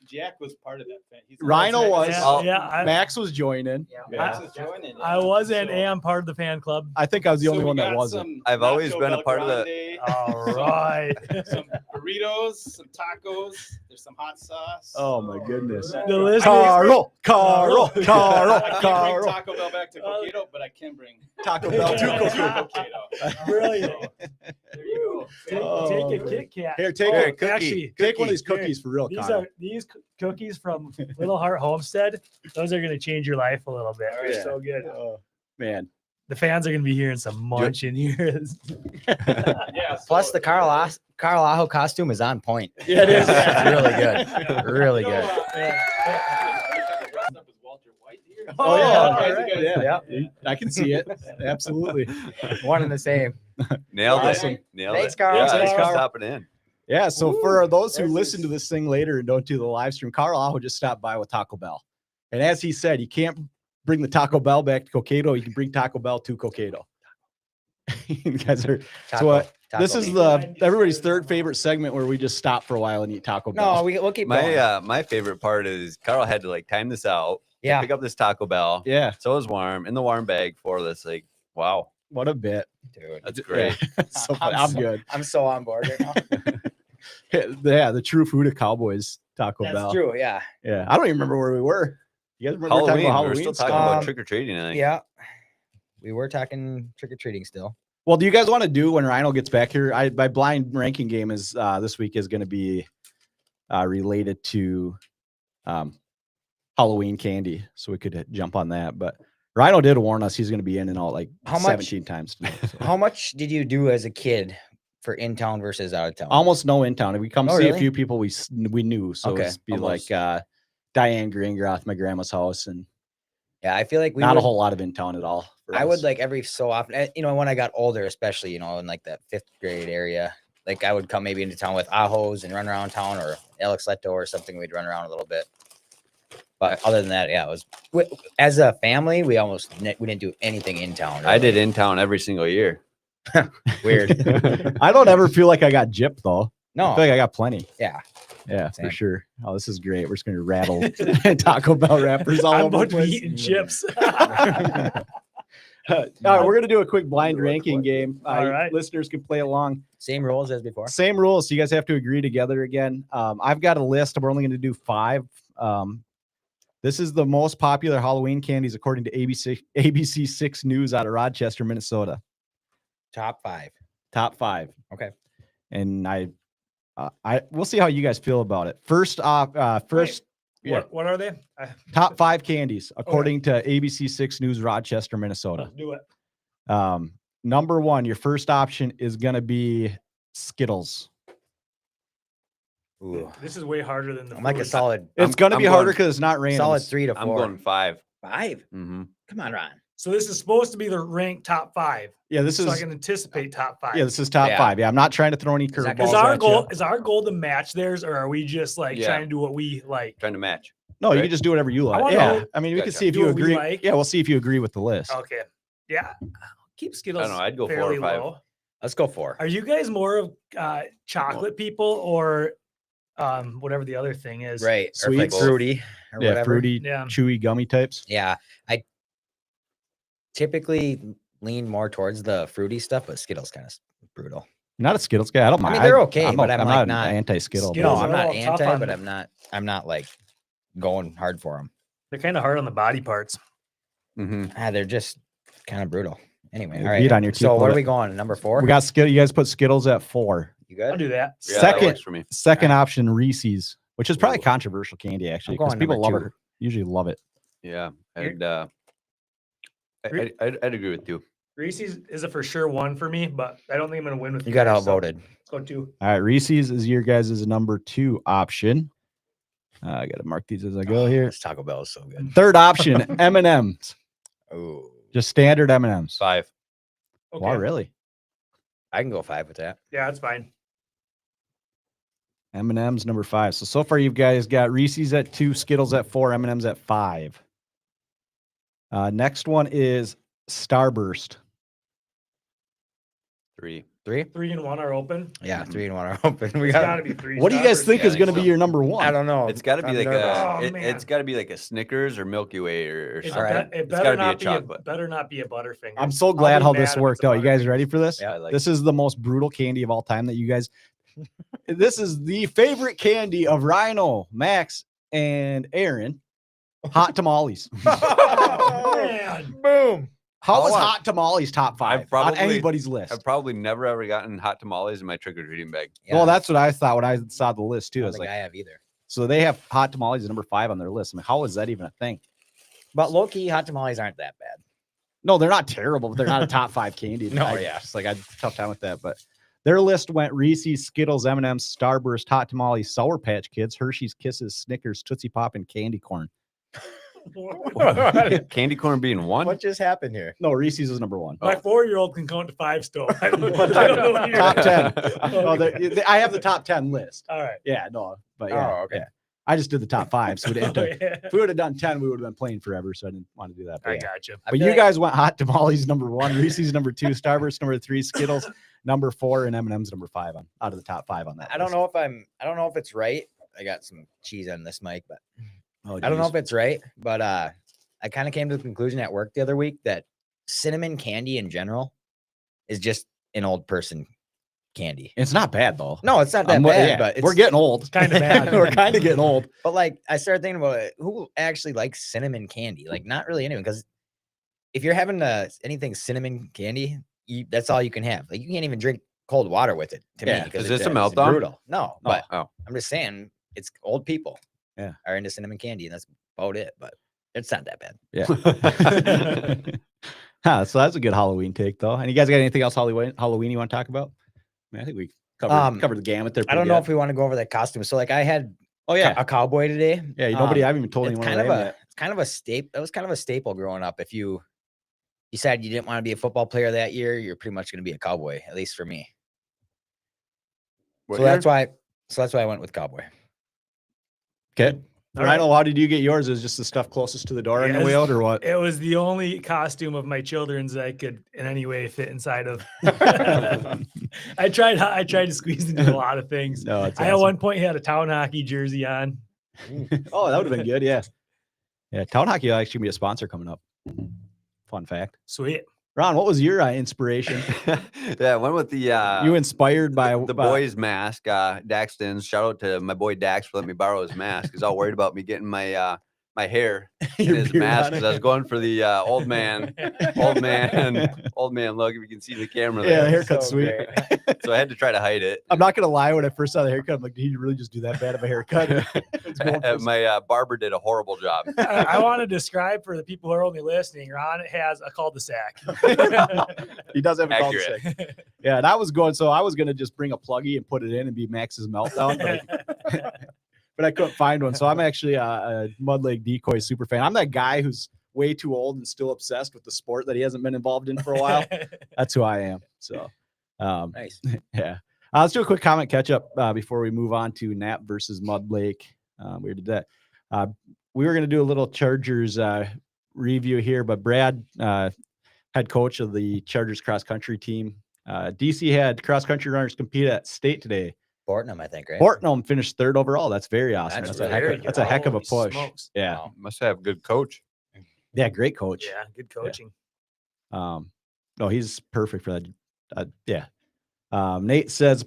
Jack was part of that fan. He's Rhino was. Yeah, yeah, Max was joining. Max was joining. I was and So- am part of the fan club. I think I was the so only we one that got wasn't. some I've always Nacho been a Bel part of the- Grande, All right. some burritos, some tacos. There's some hot sauce. Oh my goodness. The listeners- Carl. I can't Carl. bring Taco Bell back to Coquito, but I can bring Taco Bell to Coquito. Coquito. Brilliant. There you go. Take, Oh, take a man. Kit Kat. Here, take Oh, a cookie. actually, Take one of these Here, cookies for real, These Connor. are cookies from Little Heart Homestead. Those are going to change your life a little bit. They're Yeah. so good. Oh, man. The fans are going to be hearing some munching ears. Yeah. Plus so- the Carl Aho costume is on point. Yeah, it is. It's really good. Really You know, good. dressed up as Walter White here. Oh, yeah. all Okay, right. good. Yeah. I can see it. Absolutely. One and the same. Nailed Awesome. it. Nailed Thanks, it. Carl. Yeah, Thanks, thanks for Carl. stopping in. Yeah. So for those who this listen to this thing later and don't do the live stream, Carl Aho just stopped by with Taco Bell. And as he said, you can't bring the Taco Bell back to Coquito. You can bring Taco Bell to Coquito. You guys are what? This is the everybody's third favorite segment where we just stop for a while and eat Taco Bell. No, we'll keep going. My favorite part is Carl had to like time this out. Yeah. Pick up this Taco Bell. Yeah. So it was warm in the warm bag for this. Like, wow, What a bit. Dude, that's great. So funny. I'm good. I'm so on board right now. Yeah, the true food of Cowboys, Taco That's Bell. true. Yeah. Yeah. I don't even remember where we were. You guys remember Halloween. talking about We Halloween? were still talking stuff? about Um, trick or treating. I think. Yeah. We were talking trick or treating still. Well, do you guys want to do when Rhino gets back here? My blind ranking game is this week is going to be related to Halloween candy, so we could jump on that. But Rhino did warn us he's going to be in and out like How much- 17 times tonight. So. How much did you do as a kid for in town versus out of town? Almost no in town. We come Oh, see a really? few people we knew, so Okay, it'd be almost. like Diane Greengroth, my grandma's house, and Yeah, I feel like we not would, a whole lot of in town at all. for I would us. like every so often, you know, when I got older, especially, you know, in like that 5th grade area, like I would come maybe into town with Ahos and run around town, or Alex Leto or something. We'd run around a little bit. But other than that, yeah, it was as a family, we didn't do anything in town. I did really. in town every single year. Weird. I don't ever feel like I got gypped though. I No, feel like I got plenty. yeah. Yeah, for Same. sure. Oh, this is great. We're just gonna rattle Taco Bell wrappers all I'm over the about to be place. eating chips. All right, we're gonna do a quick blind ranking game. All right. Listeners can play along. Same rules as before. Same rules. So you guys have to agree together again. I've got a list. We're only gonna do 5. This is the most popular Halloween candies according to ABC 6 News out of Rochester, Minnesota. Top 5. Top 5. Okay. And we'll see how you guys feel about it. First off, yeah. What are they? Top 5 candies according to ABC 6 News, Rochester, Minnesota. Let's do it. Number 1, your first option is gonna be Skittles. Ooh. This is way harder than the. I'm like a food. solid, It's gonna be I'm harder going- because it's not random. solid It's- 3 to 4. I'm going 5. 5. Mm-hmm. Come on, Ron. So this is supposed to be the ranked top 5. Yeah, this So I is can anticipate top 5. yeah, this is top Yeah. 5. Yeah, I'm not trying to throw any Is that- curveballs. Is our at goal you. is our goal to match theirs, or are we just like Yeah. trying to do what we like? Trying to match. No, you right? can just do whatever you like. wanna Yeah, know- I mean, we can Gotcha. see if Do you what we agree. like. Yeah, we'll see if you agree with the list. Okay. Yeah. Keep Skittles. I don't know, I'd go 4 or fairly 5. low. Let's go 4. Are you guys more of chocolate people or whatever the other thing is? Right. Or like Sweets. fruity or Yeah, whatever. fruity, Yeah. chewy, gummy types. Yeah. I typically lean more towards the fruity stuff, but Skittles kind of brutal. Not a Skittles guy. I don't mind. mean, they're okay, but I'm like not not- anti-Skittle. Skittles No, are I'm a not little tough anti, on- but I'm not like going hard for them. They're kind of hard on the body parts. They're just kind of brutal. Anyway, They all right. beat on your teeth a So little where are bit. we going? Number 4? We got Skittles. You guys put Skittles at 4. You I'll good? do that. Yeah, that Second, works for me. second option, Reese's, which is probably controversial candy actually, because going people number love 2. it. Usually love it. Yeah, You're- I'd agree with you. Reese's is a for sure 1 for me, but I don't think I'm going to win with You got either, so outvoted. Let's go 2. All right, Reese's is your guys' number 2 option. I got to mark these as I go here. This Taco Bell is so good. Third option, M&M's. Oh, Just standard M&M's. 5. Okay. Wow, really? I can go 5 with that. Yeah, that's fine. M&M's number 5. So far you guys got Reese's at 2, Skittles at 4, M&M's at 5. Next one is Starburst. 3. 3? 3 and 1 are open. Yeah, 3 and 1 are open. We It's got. got to be 3. What do you guys think yeah, is I going to think be so. your number 1? I don't know. It's got to be I'm like nervous. Oh, it's man. got to be like a Snickers or Milky Way or It, something. right. it It's better gotta be a not be a chocolate. better not be a Butterfinger. I'm so I'll glad be how mad this if it's worked a out. You guys Butterfinger. ready for this? Yeah, I like This is the most brutal candy of all time that you guys. This is the favorite candy of Rhino, Max, and Aaron. Hot tamales. Oh, man. Boom. How was Hold on. hot tamales top 5 I've probably- on anybody's list? I've probably never ever gotten hot tamales in my trick or treating bag. Well, that's what I thought when I saw the list too. I I don't was think like, I have either. so they have hot tamales at number 5 on their list. I mean, how is that even a thing? But low key, hot tamales aren't that bad. No, they're not terrible, but they're not a top 5 candy. No, I, yeah. Just like I had a tough time with that. But their list went Reese's, Skittles, M&M's, Starburst, Hot Tamales, Sour Patch Kids, Hershey's Kisses, Snickers, Tootsie Pop, and Candy Corn. Candy corn being 1. What just happened here? No, Reese's is number 1. My 4-year-old can count to 5 still. I don't know what you're- Top 10. Oh, Oh, I have the top 10 list. All right. Yeah, no, but yeah, Oh, okay. yeah. I just did the top 5. So we didn't have Oh, to, yeah. if we would have done 10, we would have been playing forever. So I didn't want to do that. But, I yeah. gotcha. I But feel you like- guys went Hot Tamales number 1, Reese's number 2, Starburst number 3, Skittles number 4, and M&M's number 5 on out of the top 5 on that. I don't list. know if I don't know if it's right. I got some cheese on this mic, but Oh, I don't know geez. if it's right. But I kind of came to the conclusion at work the other week that cinnamon candy in general is just an old person candy. It's not bad though. No, it's not that Well, bad, yeah, but it's, we're getting old. kinda bad. We're kind of getting old. But like, I started thinking about it. Who actually likes cinnamon candy? Like, not really anyone. Because if you're having anything cinnamon candy, that's all you can have. Like, you can't even drink cold water with it. To Yeah. me, because Is this a it's meltdown? brutal. No, but Oh, I'm just saying, it's old people. Yeah. are into cinnamon candy, and that's about it. But it's not that bad. Yeah. So that's a good Halloween take though. And you guys got anything else Halloween you want to talk about? I mean, I think we covered the gamut there. I don't know if we want to go over that costume. So, like, I had Oh yeah. a cowboy today. Yeah. Nobody. I haven't even told It's anyone. kind of what I am a yet. it's kind of a staple. It was kind of a staple growing up. If you decided you didn't want to be a football player that year, you're pretty much going to be a cowboy, at least for me. So that's why I went with cowboy. Okay. All Rhino, how did you get yours? Is just the stuff closest to the door on your way Yes. out, or what? It was the only costume of my children's that I could in any way fit inside of. I tried to squeeze into a lot of things. No, it's I at awesome. one point had a town hockey jersey on. Oh, that would have been good. Yeah. Yeah. Town hockey will actually be a sponsor coming up. Fun fact. Sweet. Ron, what was your inspiration? yeah, I went with the You inspired by the boy's mask, Daxton's. Shout out to my boy Dax for letting me borrow his mask. He's all worried about me getting my my hair in Your his beard mask on because it. I was going for the old man look. If you can see the camera, Yeah, there. haircut's sweet. So I had to try to hide it. I'm not gonna lie. When I first saw the haircut, I'm like, did he really just do that bad of a haircut? It's going for My barber did a horrible job. I want to describe for the people who are only listening. Ron has a cul-de-sac. He does have a Accurate. cul-de-sac. Yeah, and I was gonna just bring a pluggy and put it in and be Max's meltdown, but I couldn't find one. So I'm actually a Mud Lake Decoy super fan. I'm that guy who's way too old and still obsessed with the sport that he hasn't been involved in for a while. That's who I am. So, Nice. yeah. Let's do a quick comment catch up before we move on to Knapp versus Mud Lake. We did that. We were going to do a little Chargers review here, but Brad head coach of the Chargers cross country team. DC had cross country runners compete at state today. Fortnum, I think, right? Fortnum finished 3rd overall. That's very awesome. That's That's, very a heck of a Holy push. smokes. Yeah. Wow. Must have a good coach. Yeah. Great coach. Yeah, good coaching. No, he's perfect for that. Yeah. Nate says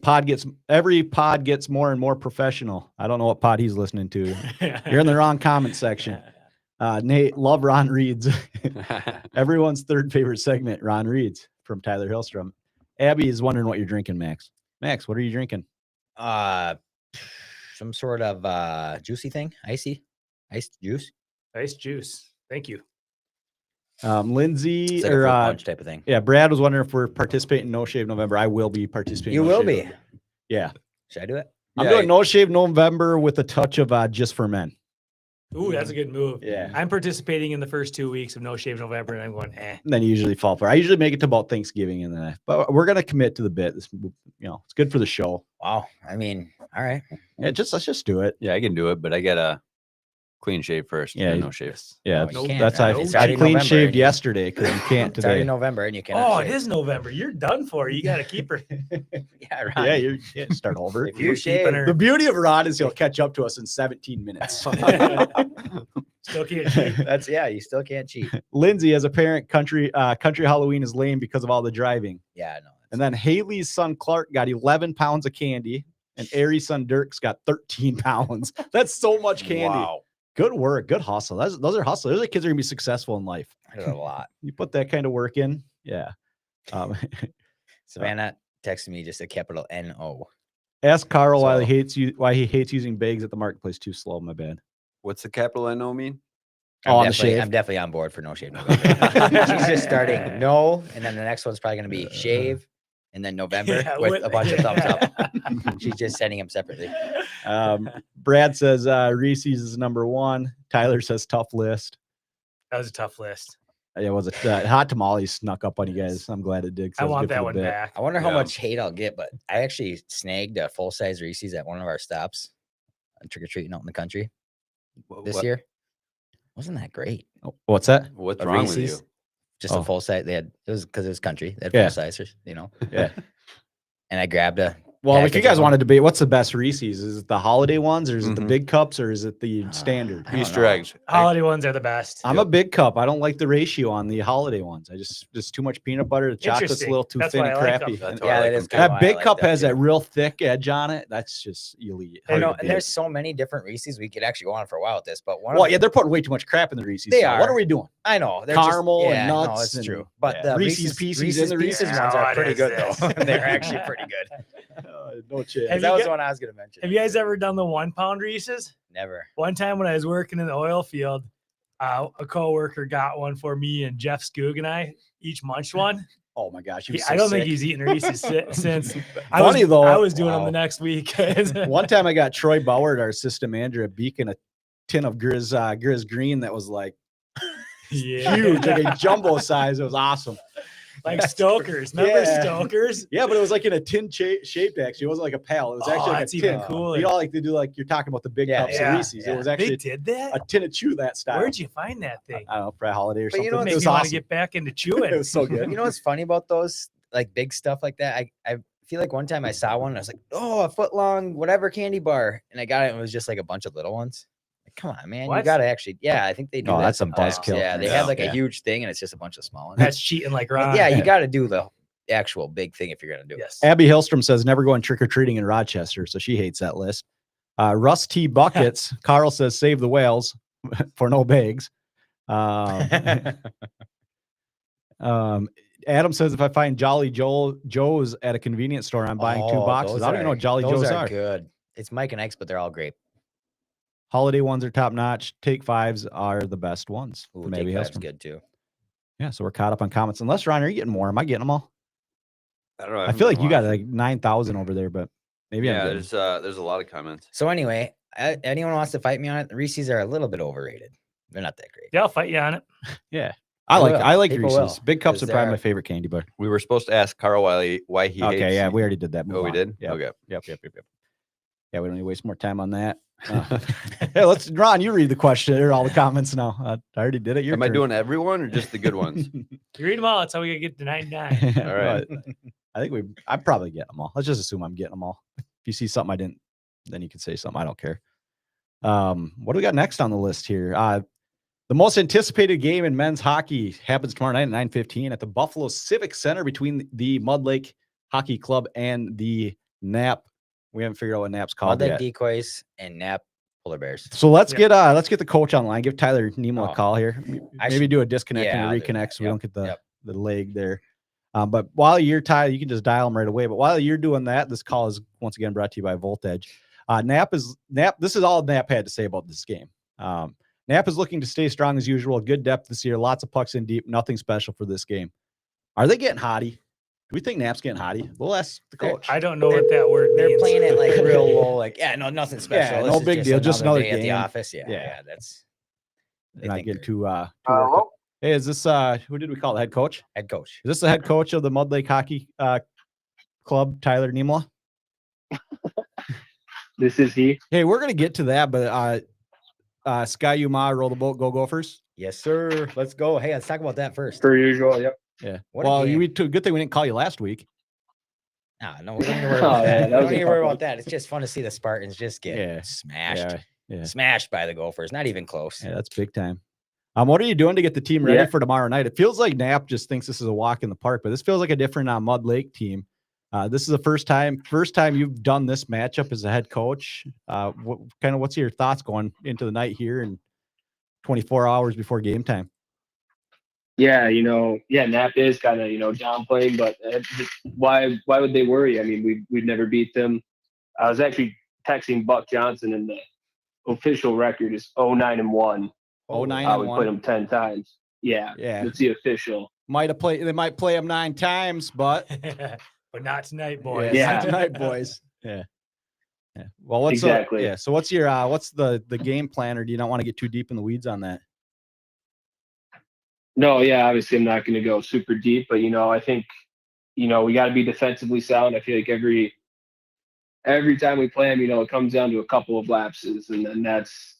every pod gets more and more professional. I don't know what pod he's listening to. You're in the wrong comment section. Nate, love Ron Reed's. Everyone's third favorite segment, Ron Reed's from Tyler Hillstrom. Abby is wondering what you're drinking, Max. Max, what are you drinking? Some sort of juicy thing, iced juice. Nice juice. Thank you. Lindsay It's like a or fruit punch type of thing. yeah, Brad was wondering if we're participating in No Shave November. I will be participating. You in No will Shave be. November. Yeah. Should I do it? I'm Yeah, doing No Shave November with a touch of Just for Men. Ooh, that's a good move. Yeah. I'm participating in the first 2 weeks of No Shave November, and I'm going, And then you usually fall for. I usually make it to about Thanksgiving, and then but we're gonna commit to the bit. This, it's good for the show. Wow. I mean, all right. Yeah, let's just do it. Yeah, I can do it, but I got a clean shave first. Yeah, Yeah, no shave. Yeah, No, you can't. that's I It's already clean November, shaved and you- yesterday because you can't It's already today. November, and you can. oh, it is November. You're done for. You got to keep her. Yeah, right. Yeah, you start over. If you You're shave, keeping her. The beauty of Rod is he'll catch up to us in 17 minutes. Still can't cheat. that's you still can't cheat. Lindsay, as a parent, country Halloween is lame because of all the driving. Yeah, no. And then Haley's son Clark got 11 pounds of candy, and Aries' son Dirk's got 13 pounds. That's so much candy. Wow. Good work, good hustle. Those are hustlers. Those are kids that are gonna be successful in life. I did a lot. You put that kind of work in, yeah. Savannah texted me just a capital N-O. Ask Carl why So- he hates using bags at the marketplace. Too slow, my bad. What's the capital NO mean? Oh, on the shave? I'm definitely on board for No Shave November. She's just starting no, and then the next one's probably going to be shave, and then November Yeah, with what- a bunch of thumbs up. She's just sending them separately. Brad says Reese's is number 1. Tyler says tough list. That was a tough list. It was a hot tamales snuck up on you guys. I'm glad it did. 'cause I was want good for that the one bit. back. I wonder how Yeah. much hate I'll get, but I actually snagged a full size Reese's at one of our stops, trick or treating out in the country this year. Wasn't that great? Oh, what's that? What's A wrong with you? Reese's, just Oh. a full size. It was because it was country. They had Yeah. full sizers, Yeah. And I grabbed a. Well, if package you of guys them. want to debate, what's the best Reese's? Is it the holiday ones, or is it the Mhm. big cups, or is it the standard? I don't Easter know. eggs. Holiday ones are the best. I'm a big cup. I don't like the ratio on the holiday ones. I just too much peanut butter. The chocolate's a Interesting. little too That's thin why and I like 'em. crappy. That's And why I Yeah, like that them is too. kinda that why I big like cup that has too. that real thick edge on it. That's just elite. I know, Hard to and there's beat. so many different Reese's. We could actually go on for a while with this, but one Well, of yeah, they're putting way too much crap in the Reese's. They so What are. are we doing? I know they're Caramel just, and yeah, nuts No, it's and- true. But yeah. the Reese's Pieces in the Pieces Reese's? ones Oh, are what pretty is good this? though. They're actually pretty good. No chance. Have That you was got- the one I was going to mention. Have you guys ever done the 1 pound Reese's? Never. One time when I was working in the oil field, a coworker got one for me, and Jeff Skoog and I each munched one. Oh my gosh, he was I so don't think sick. he's eaten Reese's since. Funny though. I was doing them Wow. the next week. One time I got Troy Bauer, our assistant manager at Beacon, a tin of Grizz Green that was like Yeah. huge, like a jumbo size. It was awesome. Like Stokers. Remember Yeah. Stokers? Yeah, but it was like in a tin shaped. Actually, it wasn't like a pail. It was Oh, actually like a that's tin. even cooler. You know, like they do, like you're talking about the big Yeah, cups yeah, of Reese's. yeah. It was They actually did that? a tin of chew that style. Where'd you find that thing? I don't know, for a holiday or But you something. know It Makes was me want to awesome. get back into It chewing. was so good. You know what's funny about those like big stuff like that? I feel like one time I saw one and I was like, oh, a foot long, whatever candy bar. And I got it and it was just like a bunch of little ones. Like, come on, man. You What? got to actually, yeah, I think they do Oh, that that's a sometimes. buzzkill. Yeah, they Yeah. have like Yeah. a huge thing and it's just a bunch of small ones. That's cheating like But Ron. yeah, you got to do the actual big thing if you're going to do it. Yes. Abby Hillstrom says never going trick or treating in Rochester, so she hates that list. Russ T. Buckets. Carl says save the whales for no bags. Adam says if I find Jolly Joe's at a convenience store, I'm buying 2 Oh, boxes. those I don't even know what Jolly those Joe's are. good. It's Mike and Ike's, but they're all great. Holiday ones are top notch. Take 5s are the best ones. Ooh, from Take Abby Five's Hillstrom. good too. Yeah, so we're caught up on comments. Unless Ron, are you getting more? Am I getting them all? I don't know. I feel like you got like 9,000 over there, but maybe Yeah, I'm getting. there's a lot of comments. So anyway, anyone wants to fight me on it? The Reese's are a little bit overrated. They're not that great. Yeah, I'll fight you on it. Yeah, I will. I like People Reese's. will, Big cups 'cause are probably they're- my favorite candy bar. We were supposed to ask Carl why he hates. Okay, yeah, we already did that. Oh, Move we on. did. Yep. Okay. Yep. Yeah, we don't need to waste more time on that. Hey, Ron, you read the question or all the comments now. I already did it. Your Am I turn. doing everyone or just the good ones? You read them all. That's how we gotta get to 99. All right. I think I'm probably getting them all. Let's just assume I'm getting them all. If you see something I didn't, then you can say something. I don't care. What do we got next on the list here? The most anticipated game in men's hockey happens tomorrow night at 9:15 at the Buffalo Civic Center between the Mud Lake Hockey Club and the Knapp. We haven't figured out what Knapp's called Mud yet. Lake Decoys and Knapp Polar Bears. So let's get the coach online. Give Tyler Nemo a Oh. call here. I Maybe should- do a disconnect Yeah, and I'll a do reconnect that. so we Yep, don't get the yep. leg there. But while you're Tyler, you can just dial them right away. But while you're doing that, this call is once again brought to you by Voltage. Knapp. This is all Knapp had to say about this game. Knapp is looking to stay strong as usual. Good depth this year. Lots of pucks in deep. Nothing special for this game. Are they getting hotty? Do we think Knapp's getting hotty? We'll ask the coach. I don't know what that word They're means. playing it like real low, like no, nothing special. Yeah, This no is big deal, just another day at the game. office. Yeah. Yeah, that's They're not think getting they're- too worked Hello? up. Hey, is this who did we call the head coach? head coach. Is this the head coach of the Mud Lake Hockey Club, Tyler Nemo? This is he. Hey, we're gonna get to that, but Sky Yuma, roll the boat, go Gophers. Yes, sir. Let's go. Hey, let's talk about that first. Per usual. Yep. Yeah. What a Well, game. good thing we didn't call you last week. No, we don't need to worry Oh, about yeah, that. that We was don't a need to worry tough about one. that. It's just fun to see the Spartans just get Yeah. smashed. Yeah. Smashed by the Gophers. Not even close. Yeah, that's big time. What are you doing to get the team ready Yeah. for tomorrow night? It feels like Knapp just thinks this is a walk in the park, but this feels like a different Mud Lake team. This is the first time you've done this matchup as a head coach. What's your thoughts going into the night here and 24 hours before game time? Yeah, Knapp is kind of downplaying, but why would they worry? I mean, we've never beat them. I was actually texting Buck Johnson, and the official record is 0-9-1. 0-9-1. We played them 10 times. Yeah, Yeah. that's the official. They might play them 9 times, but But not tonight, boys. Yeah. not tonight, boys. Yeah. Well, what's Exactly. So what's your what's the game plan, or do you not want to get too deep in the weeds on that? No, yeah, obviously I'm not going to go super deep, but I think we got to be defensively sound. I feel like every time we play them, it comes down to a couple of lapses, and then that's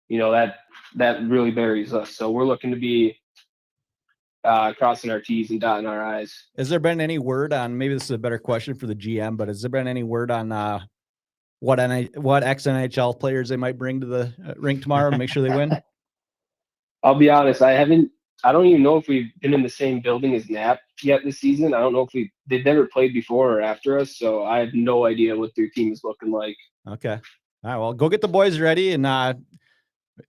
that really buries us. So we're looking to be crossing our T's and dotting our I's. Has there been any word on, maybe this is a better question for the GM, but has there been any word on what ex-NHL players they might bring to the rink tomorrow to make sure they win? I'll be honest, I don't even know if we've been in the same building as Knapp yet this season. I don't know if they've never played before or after us, so I have no idea what their team is looking like. Okay. All right. Well, go get the boys ready, and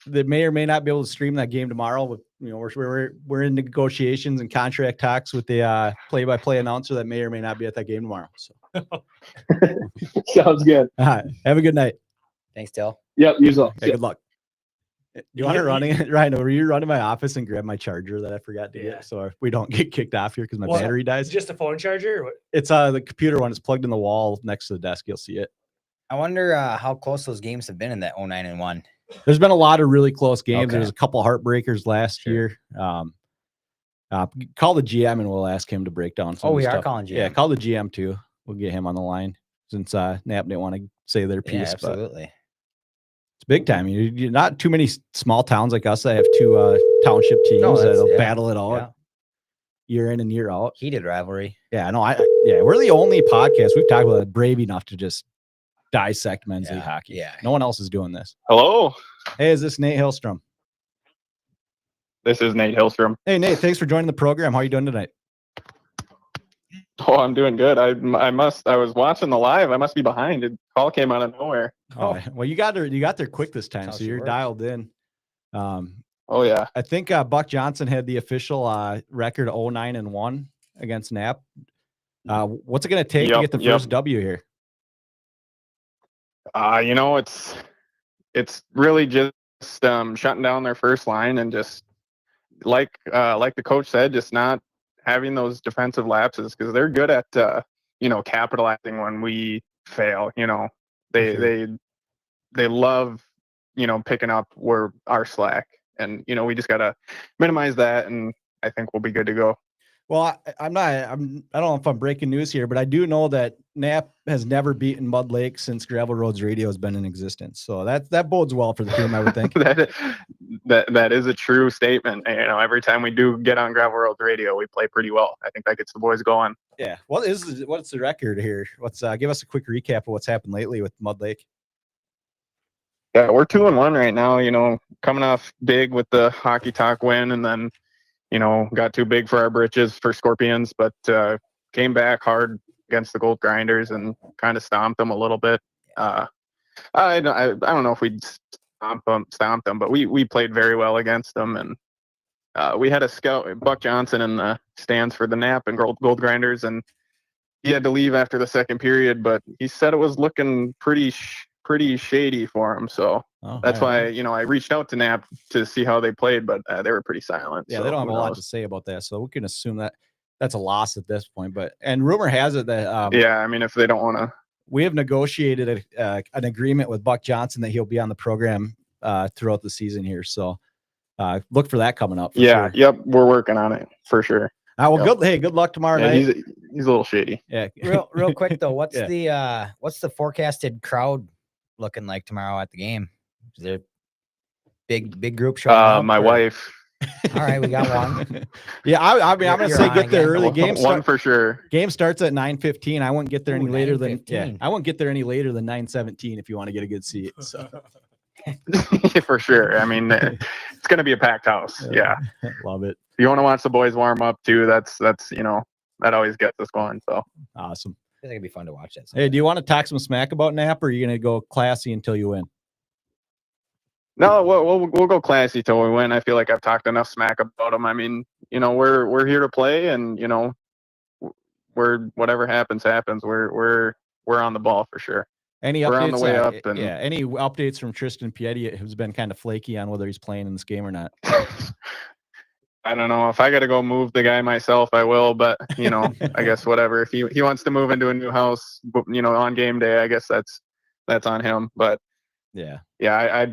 they may or may not be able to stream that game tomorrow. With we're in negotiations and contract talks with the play-by-play announcer that may or may not be at that game tomorrow. So, Sounds good. all right. Have a good night. Thanks, Dale. Yep, usual. Yeah, good luck. You want to run it, Ryan? Were you running my office and grab my charger that I forgot to Yeah. get, so we don't get kicked off here because my Well, battery Is dies? it just a phone charger? Or what? It's the computer one. It's plugged in the wall next to the desk. You'll see it. I wonder how close those games have been in that 0-9-1. There's been a lot of really close games. Okay. There's a couple heartbreakers last Sure. year. Call the GM and we'll ask him to break down some. Oh, of the we are stuff. calling Yeah, GM. call the GM too. We'll get him on the line since Knapp didn't want to say their Yeah, piece. But absolutely. it's big time. You're not too many small towns like us that have two township teams No, that's- that'll yeah. battle it out Yeah. year in and year out. Heated rivalry. Yeah, no, we're the only podcast we've talked about it brave enough to just dissect men's league Yeah, hockey. yeah. No one else is doing this. Hello, Hey, is this Nate Hillstrom? this is Nate Hillstrom. Hey, Nate, thanks for joining the program. How are you doing tonight? Oh, I'm doing good. I was watching the live. I must be behind. The call came out of nowhere. Oh, well, you got there quick this time, That's how so she you're works. dialed in. Oh yeah. I think Buck Johnson had the official record 0-9-1 against Knapp. What's it going to take to Yep, get the yep. first W here? It's really just shutting down their first line and just like the coach said, just not having those defensive lapses because they're good at capitalizing when we fail. They love picking up where our slack, and we just gotta minimize that, and I think we'll be good to go. Well, I don't know if I'm breaking news here, but I do know that Knapp has never beaten Mud Lake since Gravel Roads Radio has been in existence. So that bodes well for the team, I would think. that is a true statement. You know, every time we do get on Gravel Roads Radio, we play pretty well. I think that gets the boys going. Yeah. What's the record here? Give us a quick recap of what's happened lately with Mud Lake. Yeah, we're 2-1 right now. You know, coming off big with the Hockey Talk win, and then, you know, got too big for our britches for Scorpions, but came back hard against the Gold Grinders and kind of stomped them a little bit. I don't know if we'd stomp them, but we played very well against them, and we had a scout, Buck Johnson, in the stands for the Knapp and Gold Grinders, and he had to leave after the second period, but he said it was looking pretty shady for him. So that's why, you know, I reached out to Knapp to see how they played, but they were pretty silent. Yeah, so they don't have a lot to say about that, so we can assume that that's a loss at this point. And rumor has it that yeah, I mean, if they don't want to, we have negotiated an agreement with Buck Johnson that he'll be on the program throughout the season here. So look for that coming up. Yeah, sure. Yep, we're working on it for sure. Good luck tomorrow night. He's a little shady. Yeah. Real quick though, what's the forecasted crowd looking like tomorrow at the game? Is there big group showing up? My wife. All right, we got one. Yeah, I mean, I'm gonna say get there early. One for sure. Game starts at 9:15. I wouldn't get there any later than 9:15. I wouldn't get there any later than 9:17 if you want to get a good seat. So for sure. I mean, it's gonna be a packed house. Yeah, love it. If you want to watch the boys warm up too, that's you know, that always gets us going. So awesome. I think it'd be fun to watch that. Hey, do you want to talk some smack about Knapp, or are you gonna go classy until you win? No, we'll go classy till we win. I feel like I've talked enough smack about them. I mean, you know, we're here to play, and you know, whatever happens. We're on the ball for sure. Any we're updates? On the way up. And, yeah. Any updates from Tristan Piety, who's been kind of flaky on whether he's playing in this game or not? I don't know. If I got to go move the guy myself, I will. But you know, I guess whatever. If he wants to move into a new house, you know, on game day, I guess that's on him. But yeah,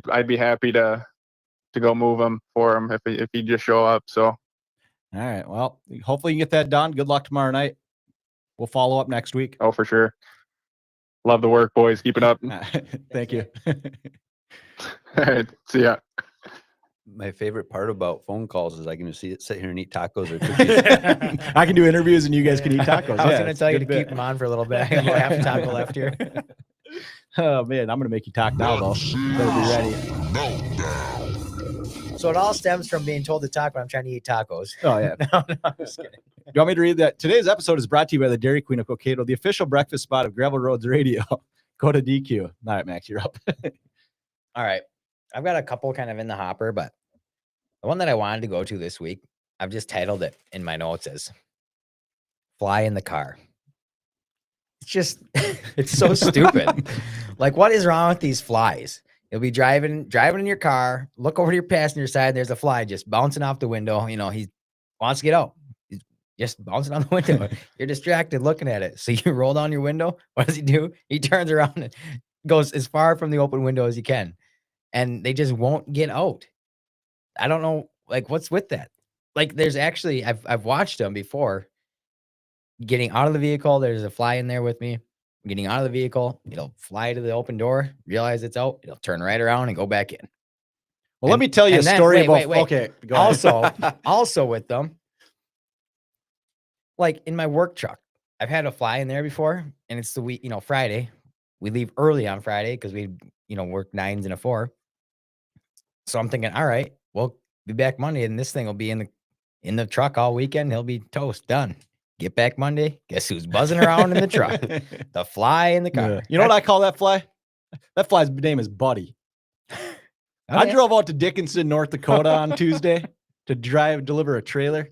I'd be happy to go move him for him if he just show up. So, all right. Well, hopefully you get that done. Good luck tomorrow night. We'll follow up next week. Oh, for sure. Love the work, boys. Keep it up. Thank you. All right. See ya. My favorite part about phone calls is I can just sit here and eat tacos or cookies. I can do interviews and you guys can eat tacos. I was going to tell you to keep them on for a little bit. I got half a taco left here. Oh man, I'm going to make you talk now though. Better be ready. So it all stems from being told to talk when I'm trying to eat tacos. Oh yeah. No, I'm just kidding. Do you want me to read that? Today's episode is brought to you by the Dairy Queen of Cokato, the official breakfast spot of Gravel Roads Radio. Go to DQ. All right, Max, you're up. All right. I've got a couple kind of in the hopper, but the one that I wanted to go to this week, I've just titled it in my notes as Fly in the Car. It's just, it's so stupid. Like, what is wrong with these flies? You'll be driving in your car, look over to your passenger side, there's a fly just bouncing off the window. You know, he wants to get out. He's just bouncing on the window. You're distracted looking at it. So you roll down your window. What does he do? He turns around and goes as far from the open window as he can. And they just won't get out. I don't know, like, what's with that? Like, there's actually, I've watched them before. Getting out of the vehicle, there's a fly in there with me. Getting out of the vehicle, it'll fly to the open door, realize it's out, it'll turn right around and go back in. Well, let me tell you a story about. Okay, go ahead. Also with them, like in my work truck, I've had a fly in there before, and it's the week, you know, Friday. We leave early on Friday because we, you know, work 9s and a 4. So I'm thinking, all right, we'll be back Monday, and this thing will be in the truck all weekend. He'll be toast, done. Get back Monday. Guess who's buzzing around in the truck? The fly in the car. Yeah. You know what I call that fly? That fly's name is Buddy. I drove out to Dickinson, North Dakota on Tuesday to deliver a trailer.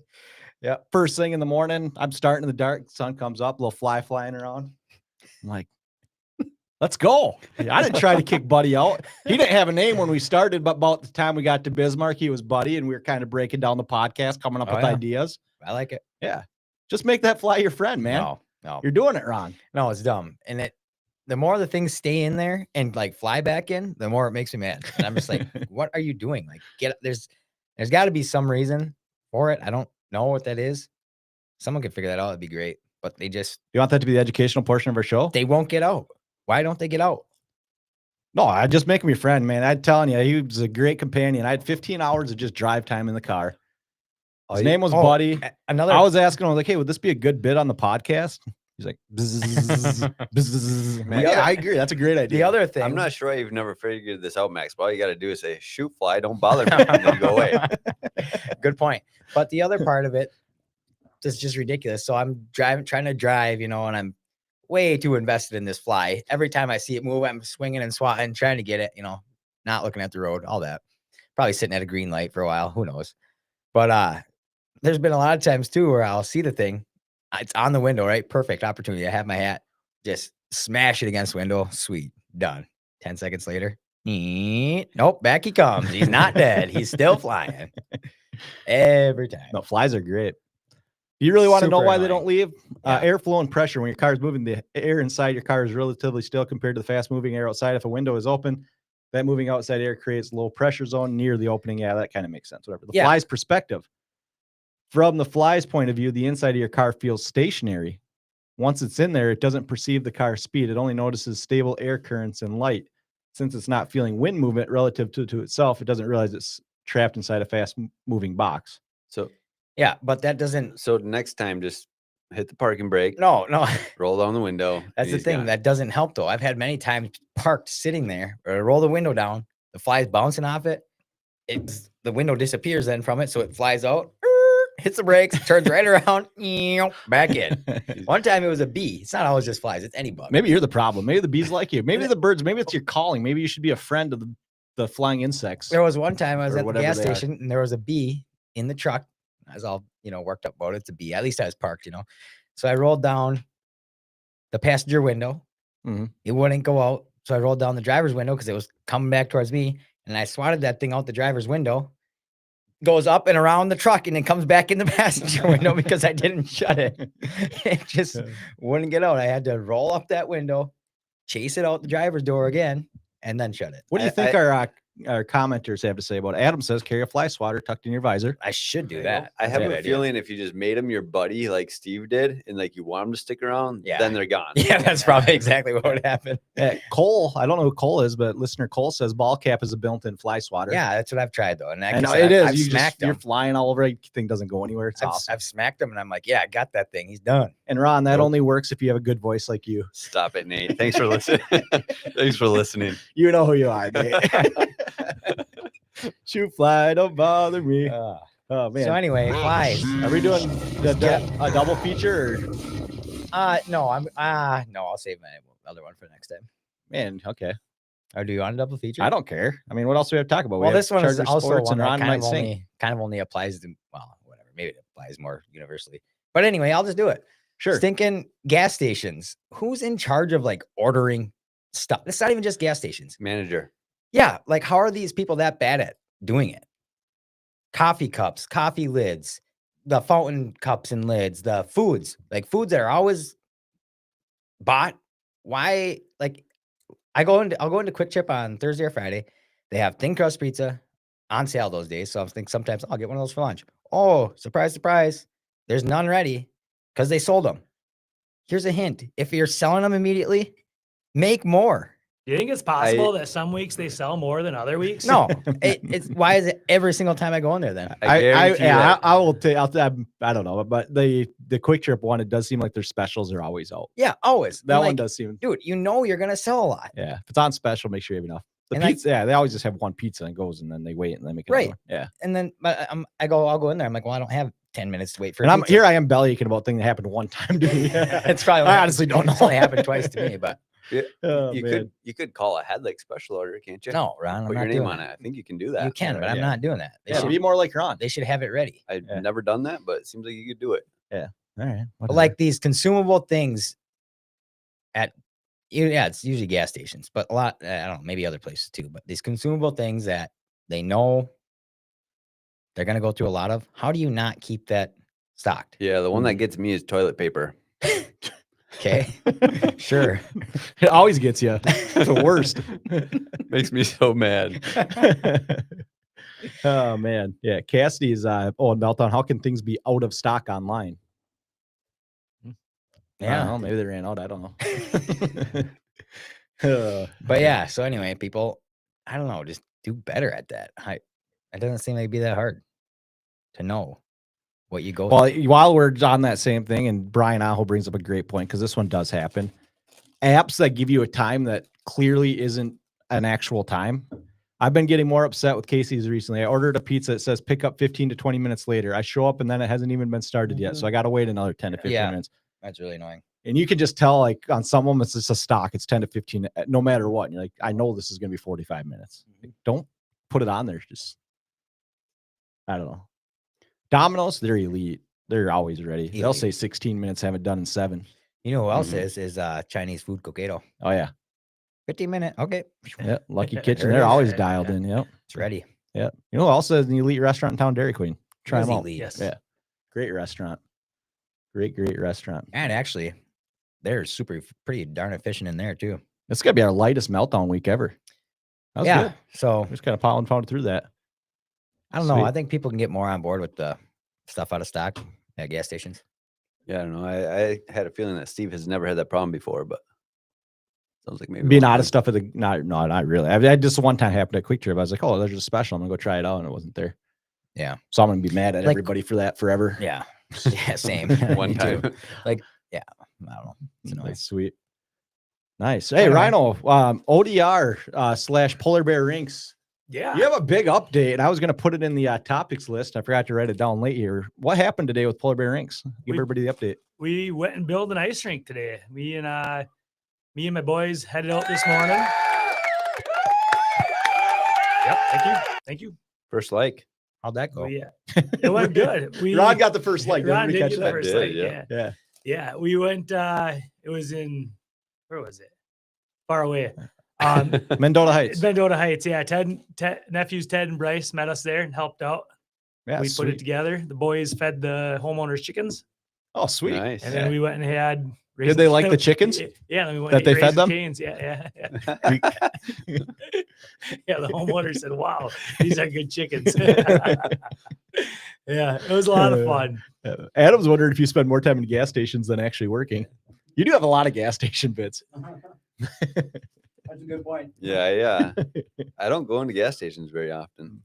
Yeah. First thing in the morning, I'm starting in the dark. Sun comes up, little fly flying around. I'm like, let's go. I didn't try to kick Buddy out. He didn't have a name when we started, but about the time we got to Bismarck, he was Buddy, and we were kind of breaking down the podcast, coming up with ideas. I like it. Yeah. Just make that fly your friend, man. No. You're doing it wrong. No, it's dumb. And the more the things stay in there and like fly back in, the more it makes me mad. And I'm just like, what are you doing? Like, there's got to be some reason for it. I don't know what that is. Someone could figure that out. It'd be great. But they You want that to be the educational portion of our show? they won't get out. Why don't they get out? No, I just make him your friend, man. I'm telling you, he was a great companion. I had 15 hours of just drive time in the car. His name was Buddy. Another. I was asking him, I was like, hey, would this be a good bit on the podcast? He's like, bzzz, bzzz. Man, yeah, I agree. That's a great idea. the other thing. I'm not sure you've never figured this out, Max. But all you got to do is say, "Shoot, fly, don't bother me," and then you go away. Good point. But the other part of it is just ridiculous. So I'm trying to drive, and I'm way too invested in this fly. Every time I see it move, I'm swinging and swatting, trying to get it, not looking at the road, all that. Probably sitting at a green light for a while. Who knows? But there's been a lot of times too where I'll see the thing. It's on the window, right? Perfect opportunity. I have my hat. Just smash it against the window. Sweet. Done. 10 seconds later. Nope. Back he comes. He's not dead. He's still flying. Every time. No, flies are great. You really want to know Super why they annoying. don't leave? Yeah. Airflow and pressure. When your car is moving, the air inside your car is relatively still compared to the fast moving air outside. If a window is open, that moving outside air creates a low pressure zone near the opening. Yeah, that kind of makes sense. Whatever. The Yeah. fly's perspective. From the fly's point of view, the inside of your car feels stationary. Once it's in there, it doesn't perceive the car's speed. It only notices stable air currents and light. Since it's not feeling wind movement relative to itself, it doesn't realize it's trapped inside a fast moving box. So Yeah, but that doesn't. So next time, just hit the parking brake, No. roll down the window. That's and the he's thing. gone. That doesn't help though. I've had many times parked sitting there, or I roll the window down, the fly's bouncing off it. The window disappears then from it, so it flies out, hits the brakes, turns right around, back in. One time it was a bee. It's not always just flies, it's any bug. Maybe you're the problem. Maybe the bees like you. Maybe the birds. Maybe it's your calling. Maybe you should be a friend of the flying insects. There was one time I was Or at the whatever gas they are. station and there was a bee in the truck. I was all, worked up about it. It's a bee. At least I was parked, So I rolled down the passenger window. Mhm. It wouldn't go out. So I rolled down the driver's window because it was coming back towards me. And I swatted that thing out the driver's window. Goes up and around the truck and then comes back in the passenger window because I didn't shut it. It just wouldn't get out. I had to roll up that window, chase it out the driver's door again, and then shut it. What do you think our commenters have to say about it? Adam says carry a fly swatter tucked in your visor. I should do There you go. that. I That's have good a idea. feeling if you just made them your buddy like Steve did, and like you want them to stick around, Yeah. then they're gone. Yeah, that's probably exactly what would happen. Cole, I don't know who Cole is, but listener Cole says ball cap is a built-in fly swatter. Yeah, that's what I've tried though. And I know like I said, it is. I've You smacked you're him. flying all over. Thing doesn't go anywhere. It's awesome. I've smacked him and I'm like, yeah, I got that thing. He's done. And Ron, that Nope. only works if you have a good voice like you. Stop it, Nate. Thanks for listening. Thanks for listening. You know who you are, Nate. Shoot fly, don't bother me. Oh man. So anyway, flies. Are we doing a double feature? No, I'll save my other one for next time. Man, okay. Or do you want a double feature? I don't care. I mean, what else do we have to talk about? We Well, have this one is Charger also Sports one and that Ron might sing. kind of only applies to, well, whatever. Maybe it applies more universally. But anyway, I'll just do it. Sure. Stinking gas stations. Who's in charge of like ordering stuff? It's not even just gas stations. Manager. Yeah. Like, how are these people that bad at doing it? Coffee cups, coffee lids, the fountain cups and lids, the foods that are always bought. Why? Like, I'll go into Quick Trip on Thursday or Friday. They have thin crust pizza on sale those days. So I think sometimes I'll get one of those for lunch. Oh, surprise, surprise. There's none ready because they sold them. Here's a hint. If you're selling them immediately, make more. Do you think it's possible that some weeks they sell more than other weeks? No, it's why is it every single time I go in there then? I guarantee you that. I will take. I don't know, but the Quick Trip one, it does seem like their specials are always out. Yeah, always. That I'm one like, does seem. dude, you're gonna sell a lot. Yeah, if it's on special, make sure you have enough. The And, like- pizza, yeah, they always just have one pizza and goes, and then they wait and then make it. Right. One. Yeah. And then I'll go in there. I'm like, well, I don't have 10 minutes to wait for. And a I'm pizza. here. I am belly aching about thing that happened one time to me. It's probably I honestly don't know. It's only happened twice to me, but Oh, you man. could call a head like special order, can't you? no, Ron, I'm Put not your name doing on that. it. I think you can do that. You can, but I'm Yeah. not doing that. They, Yeah, should, be more like Ron. they should have it ready. I've Yeah. never done that, but it seems like you could do it. All right. But whatever. like these consumable things it's usually gas stations, but a lot, I don't know, maybe other places too, but these consumable things that they know they're going to go through a lot of, how do you not keep that stocked? Yeah, the one that gets me is toilet paper. Okay. Sure. it always gets you. The worst. Makes me so mad. Oh man, yeah. Cassidy's in Meltdown. How can things be out of stock online? I don't Yeah. know, maybe they ran out. I don't know. But yeah, so anyway, people, I don't know, just do better at that. It doesn't seem like it'd be that hard to know what you go Well, through. while we're on that same thing, and Brian Aho brings up a great point because this one does happen. Apps that give you a time that clearly isn't an actual time. I've been getting more upset with Casey's recently. I ordered a pizza that says pick up 15 to 20 minutes later. I show up and then it hasn't even been started yet. So I got to wait another 10 to 15 Yeah. minutes. That's really annoying. And you can just tell, like, on some of them, it's just a stock. It's 10 to 15, no matter what. And you're like, I know this is going to be 45 minutes. Like, don't put it on there. Just, I don't know. Domino's, they're elite. They're always ready. They'll Elite. say 16 minutes, have it done in 7. You know who else Mhm. is Chinese food Coqueto. Oh, yeah. 15-minute. Okay. Yeah. Lucky Kitchen. There it They're is. always dialed in. Yep. It's ready. Yeah. You know who else is an elite restaurant in town? Dairy Queen. Try It is them out. elite. Yes. Yeah. Great restaurant. Great restaurant. And actually, they're pretty darn efficient in there too. It's going to be our lightest meltdown week ever. That was Yeah. good. So We just kind of pounded through that. I don't know. Sweet. I think people can get more on board with the stuff out of stock at gas stations. Yeah, I don't know. I had a feeling that Steve has never had that problem before, but sounds like maybe Being one out of time. stuff at the not really. I had just one time happened at Quick Trip. I was like, oh, there's a special. I'm gonna go try it out, and it wasn't there. Yeah. So I'm gonna be mad at Like- everybody for that forever. Yeah. Yeah. Same. One Me too. time. I don't know. It's annoying. That's sweet. Nice. Hey, Anyway. Rhino, ODR / Polar Bear Rinks. Yeah. You have a big update, and I was gonna put it in the topics list. I forgot to write it down late here. What happened today with Polar Bear Rinks? Give We- everybody the update. We went and built an ice rink today. Me and my boys headed out this morning. Yep. Thank you. First like. How'd that go? Yeah. It went good. Ron got the first like. Ron Did did we catch get the that? first Did, like, yeah. yeah. Yeah. We went, it was in, where was it? Far away. Mendota Heights. Mendota Heights. Yeah. Nephews Ted and Bryce met us there and helped out. Yeah, We put sweet. it together. The boys fed the homeowners chickens. Oh, sweet. Nice. And then we went and had. Did they like the chickens? Yeah. Then we went That and they ate fed them? Raising Cane's. Yeah. Yeah. The homeowner said, wow, these are good chickens. Yeah. It was a lot of fun. Adam's wondering if you spend more time in gas stations than actually working. You do have a lot of gas station bits. That's a good point. Yeah. I don't go into gas stations very often.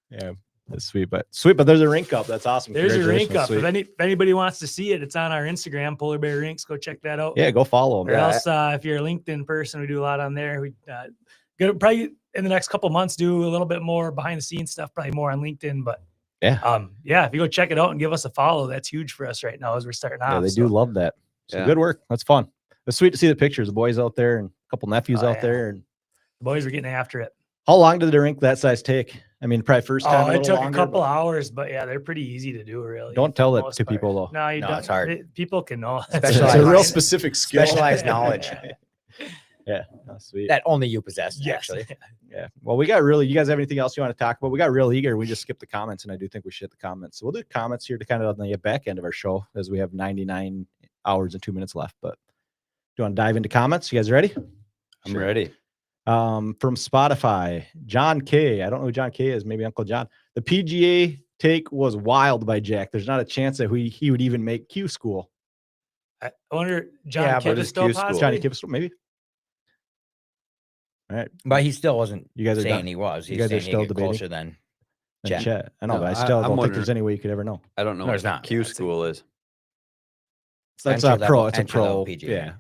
Yeah, that's sweet. But there's a rink up. That's awesome. There's a rink Congratulations. up. Sweet. If anybody wants to see it, it's on our Instagram, Polar Bear Rinks. Go check that out. Yeah, go follow Or them. Yeah, else, if you're a LinkedIn person, we do a lot on there. We gonna probably in the next couple months do a little bit more behind the scenes stuff, probably more on LinkedIn. But if you go check it out and give us a follow, that's huge for us right now as we're starting off. Yeah, they do So, love that. So Yeah. good work. That's fun. It's sweet to see the pictures. The boys out there and a couple nephews Oh, out yeah. there. And the boys were getting after it. how long did the rink that size take? I mean, probably first time. Oh, it took a couple hours. hours, but yeah, they're pretty easy to do. Really, Don't for tell the that most to part. people, though. No, you No, don't. it's hard. People can know. It's Specialized a real knowledge. specific skill. Specialized knowledge Yeah, that's sweet. that only you possess. Yes. Actually, Yeah. Well, you guys have anything else you want to talk about? We got real eager. We just skipped the comments, and I do think we should hit the comments. So we'll do comments here to kind of on the back end of our show as we have 99 hours and 2 minutes left. But do you want to dive into comments? You guys ready? I'm ready. From Spotify, John K. I don't know who John K is. Maybe Uncle John. The PGA take was wild by Jack. There's not a chance that he would even make Q school. I wonder, John Yeah, Kidd but is it's still Q school. possibly? Johnny Kipps, maybe. All right. but he still wasn't You guys are saying done. he was. You He's guys are saying still he get debating? closer than And Chet. Chet. I know, No, but I I- still I'm don't think wondering- there's any way you could ever know. I don't know No, what it's not. Q That's it. school is. That's Entry a pro. level- It's a entry level pro. PGA.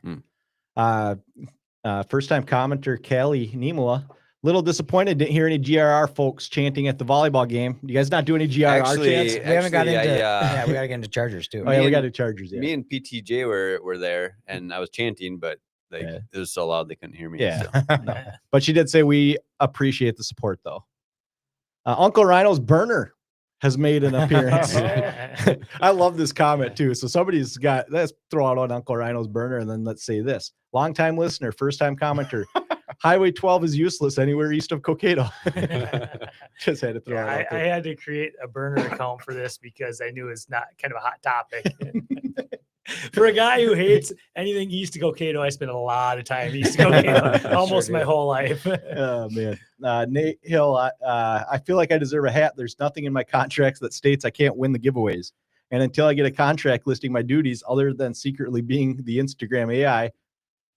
Yeah. First time commenter Callie Nimula. Little disappointed. Didn't hear any GRR folks chanting at the volleyball game. You guys not do any GRR Actually, chants? We haven't got Actually, into. I, Yeah, we got to get into Chargers too. Oh yeah, me we got and- to Chargers. Yeah. Me and PTJ were there, and I was chanting, but Yeah. it was so loud they couldn't hear me. Yeah. so. But she did say we appreciate the support though. Uncle Rhino's burner has made an appearance. I love this comment too. So somebody's got, let's throw out on Uncle Rhino's burner and then let's say this. Longtime listener, first time commenter. Highway 12 is useless anywhere east of Coqueto. Just had to throw it Yeah, out I there. had to create a burner account for this because I knew it's not kind of a hot topic. For a guy who hates anything east of Coqueto, I spent a lot of time east of Coqueto, almost my did. whole life. Oh man, Nate Hill. I feel like I deserve a hat. There's nothing in my contracts that states I can't win the giveaways, And until I get a contract listing my duties, other than secretly being the Instagram AI,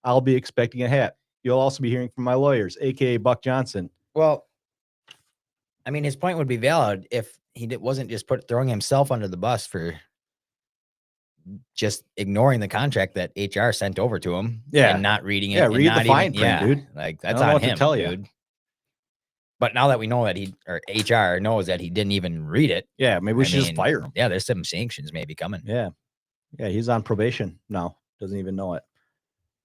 I'll be expecting a hat. You'll also be hearing from my lawyers, aka Buck Johnson. Well, I mean, his point would be valid if he wasn't just throwing himself under the bus for just ignoring the contract that HR sent over to him. Yeah. And not reading it. Yeah, and read not the fine print, dude. Like, I that's don't know on what to him, tell you. dude. But now that we know that HR knows that he didn't even read it. Yeah, maybe we should just fire him. Yeah, there's some sanctions maybe coming. Yeah. Yeah, he's on probation now. Doesn't even know it.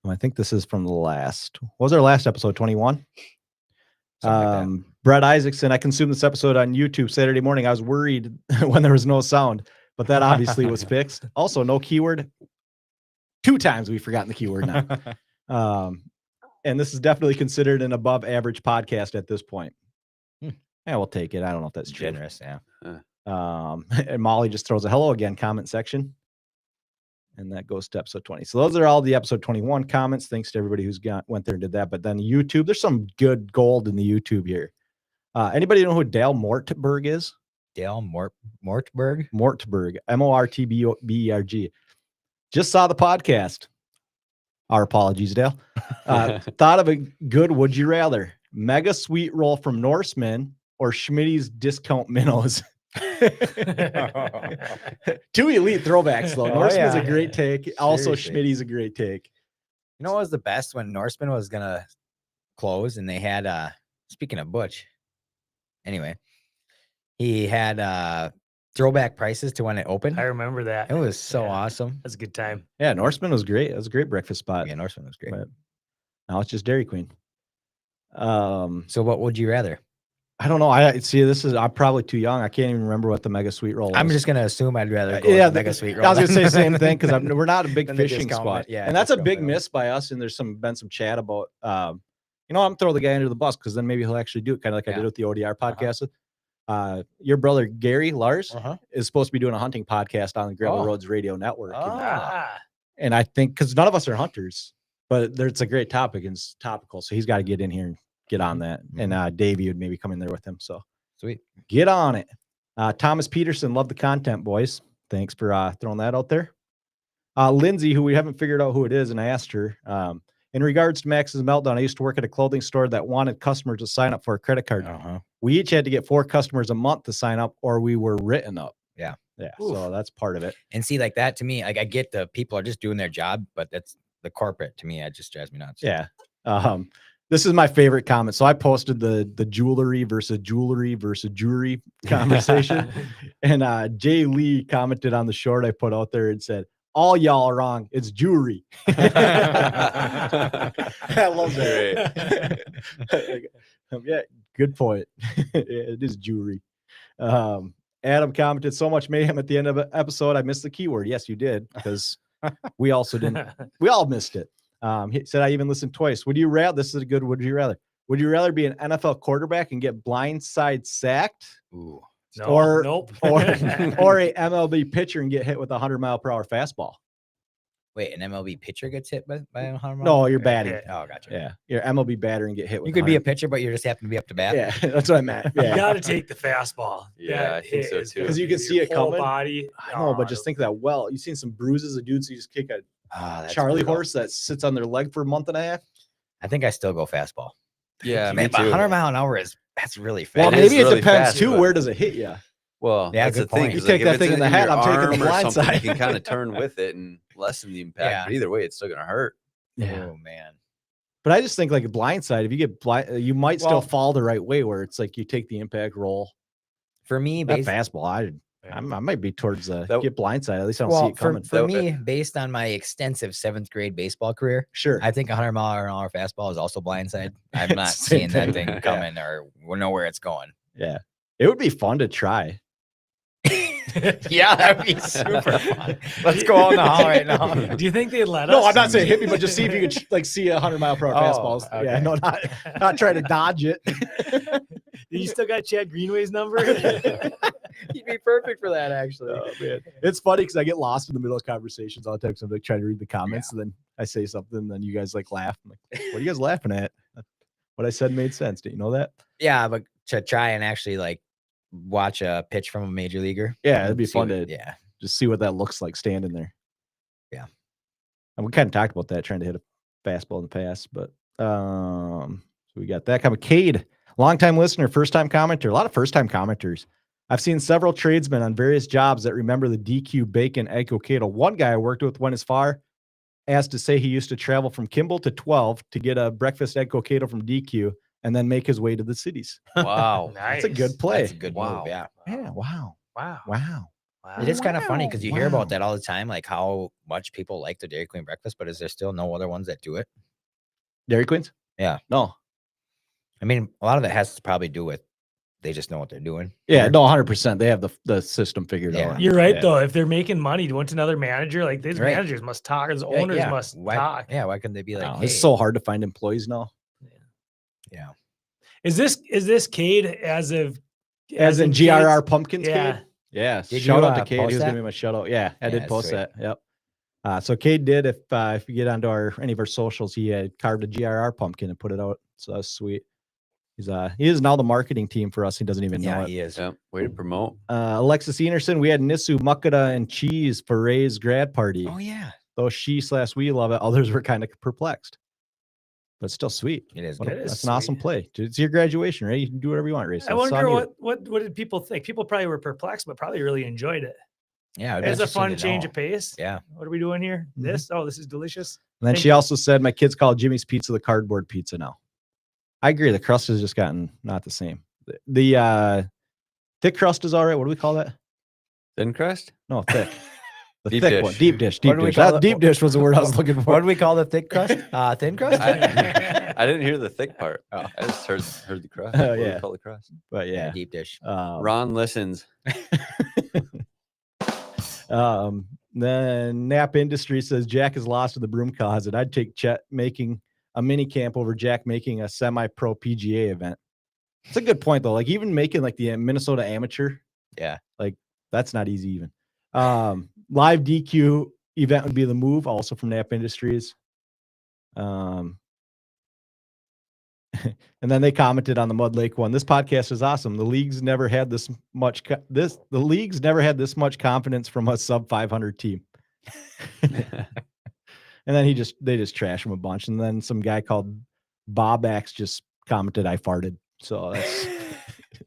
I think this is from the last. What was our last episode? 21? Brett Isaacson, I consumed this episode on YouTube Saturday morning. I was worried when there was no sound, but that obviously was fixed. Also, no keyword. 2 times we've forgotten the keyword now. And this is definitely considered an above average podcast at this point. Yeah, we'll take it. I don't know if that's true. Generous, yeah. And Molly just throws a hello again comment section. And that goes to episode 20. So those are all the episode 21 comments. Thanks to everybody who's went there and did that. But then YouTube, there's some good gold in the YouTube here. Anybody know who Dale Mortberg is? Dale Mortberg? Mortberg. Mortberg. Just saw the podcast. Our apologies, Dale. Thought of a good would you rather? Mega sweet roll from Norseman or Schmitty's discount minnows? 2 elite throwbacks though. Norseman's a great take. Also, Schmitty's a great take. You know what was the best when Norseman was gonna close and they had speaking of Butch. Anyway, he had throwback prices to when it opened. I remember that. It was so awesome. That's a good time. Yeah, Norseman was great. It was a great breakfast spot. Yeah, Norseman was great. But now it's just Dairy Queen. So what would you rather? I don't know. I'm probably too young. I can't even remember what the mega sweet roll was. I'm just gonna assume I'd rather go with the mega sweet roll. I was gonna say the same thing because we're not a big Than the fishing discount spot. one. Yeah, and that's a discount big one. miss by us. And there's been some chat about I'm throwing the guy under the bus because then maybe he'll actually do it, kind of like I did with the ODR podcast with your brother Gary Lars is supposed to be doing a hunting podcast on the Gravel Roads Radio Network. And I think because none of us are hunters, but it's a great topic and it's topical. So he's got to get in here and get on that. And Davey would maybe come in there with him. So sweet. Get on it. Thomas Peterson, love the content, boys. Thanks for throwing that out there. Lindsay, who we haven't figured out who it is, and I asked her, in regards to Max's meltdown, I used to work at a clothing store that wanted customers to sign up for a credit card. We each had to get 4 customers a month to sign up or we were written up. Yeah. Yeah. Oof. So that's part of it. And see, like that to me, like I get the people are just doing their job, but that's the corporate to me. It just drives me nuts. Yeah. This is my favorite comment. So I posted the jewelry versus jewelry conversation. And Jay Lee commented on the short I put out there and said, all y'all are wrong. It's jewelry. I love that. Yeah, good point. It is jewelry. Adam commented, so much mayhem at the end of the episode. I missed the keyword. Yes, you did, because we also didn't. We all missed it. He said, I even listened twice. Would you rather? This is a good. Would you rather? Would you rather be an NFL quarterback and get blindside sacked? Ooh. No, or nope. or a MLB pitcher and get hit with a 100-mile-per-hour fastball? Wait, an MLB pitcher gets hit by a 100 mile? No, you're batting. Oh, gotcha. Yeah, your MLB batter and get hit with. You could be a pitcher, but you just happen to be up to bat. Yeah, that's what I meant. You Yeah, got to take the fastball. Yeah, I think so, too. because you can see it whole coming. body. I know, but just think that. Well, you've seen some bruises of dudes who just kick a Charlie horse that sits on their leg for a month and a half. I think I still go fastball. Yeah, Man, me but too. 100 mile an hour that's really fast. Well, It maybe is it really depends fast, too. but- Where does it hit you? Well, Yeah, that's good the thing. point. 'cause, You take if that it's thing in the your head, I'm taking the arm or blind something, side. You can kind of turn with it and lessen the impact. Yeah. But either way, it's still going to hurt. Oh man. But I just think like a blindside, if you get blind, you might still Well- fall the right way where it's like you take the impact roll. For me, That fastball, I might be towards get blindside. At least I don't see it coming. For me, based on my extensive 7th grade baseball career, Sure. I think 100 mile an hour fastball is also blindside. I'm not Same seeing that thing. thing coming or we know where it's going. Yeah. It would be fun to try. Yeah, that would be super fun. Let's go on the hall right now. Do you think they'd let us? No, I'm not saying hit me, but just see if you could like see 100-mile-per-hour Oh, fastballs. okay. Yeah, no, not try to dodge it. You still got Chad Greenway's number? You'd be perfect for that, actually. Oh, man. It's funny because I get lost in the middle of conversations all the time. So I'm like trying to read the comments, and then I say something, and then you guys like laugh. I'm like, what are you guys laughing at? What I said made sense. Did you know that? Yeah, but to try and actually like watch a pitch from a major leaguer. Yeah, it'd be see fun what- to yeah. just see what that looks like standing there. Yeah. And we kind of talked about that, trying to hit a fastball in the past, but so we got that coming. Cade, longtime listener, first-time commenter, a lot of first-time commenters. I've seen several tradesmen on various jobs that remember the DQ Bacon Egg Coquito. One guy I worked with went as far as to say he used to travel from Kimball to 12 to get a breakfast egg coquito from DQ and then make his way to the cities. Wow. That's a good play. That's a good move. Yeah. Yeah, wow. Wow. It is kind of funny because you hear Wow. about that all the time, like how much people like the Dairy Queen breakfast, but is there still no other ones that do it? Dairy Queens? Yeah. No. I mean, a lot of it has to probably do with they just know what they're doing. Yeah, no, 100%. They have the system figured Yeah. out. You're right Yeah. though. If they're making money, once another manager, like these Right. managers must talk, as Yeah, owners yeah. must Why, talk. Yeah, why couldn't they be like, Wow, hey, it's so hard to find employees now. yeah. Is this Cade as in GRR Cade's- Pumpkins Yeah. Cade? Yeah. Did Shout you, out to Cade. He post was that? giving me my shout out. Yeah, I Yeah, did that's post sweet. that. Yep. So Cade did, if you get onto any of our socials, he had carved a GRR pumpkin and put it out. So that's sweet. He is now the marketing team for us. He doesn't even know Yeah, it. he is. Yeah, way to promote. Alexis Enerson, we had Nisu, Mukada, and cheese for Ray's grad party. Oh yeah, Though she/we love it, others were kind of perplexed. But it's still sweet. it is. What a- Good. It is that's an awesome sweet. play. It's your graduation, right? You can do whatever you want, Ray. So I it's on wonder you. what did people think? People probably were perplexed, but probably really enjoyed it. Yeah, it'd be It's a interesting fun to change know. of pace. Yeah. What are we doing here? Mhm. This? Oh, this is delicious. And then Thank she you. also said, my kids call Jimmy's Pizza the cardboard pizza now. I agree. The crust has just gotten not the same. The thick crust is all right. What do we call that? Thin crust? No, thick. The Deep thick dish. one. Deep dish. What Deep do we dish. call That it? deep dish was the word I was looking What for. do we call the thick crust? Thin crust? I didn't hear the thick part. Oh. I just heard the crust. Oh, What do we yeah. call the crust? But yeah. Deep dish. Ron listens. Then Knapp Industry says Jack is lost in the broom closet. I'd take Chet making a mini camp over Jack making a semi-pro PGA event. It's a good point though. Like even making like the Minnesota Amateur, Yeah. like that's not easy even. Live DQ event would be the move, also from Knapp Industries. And then they commented on the Mud Lake one. This podcast is awesome. The league's never had this much confidence from a sub 500 team. And then they just trash him a bunch. And then some guy called Bobax just commented, I farted. So that's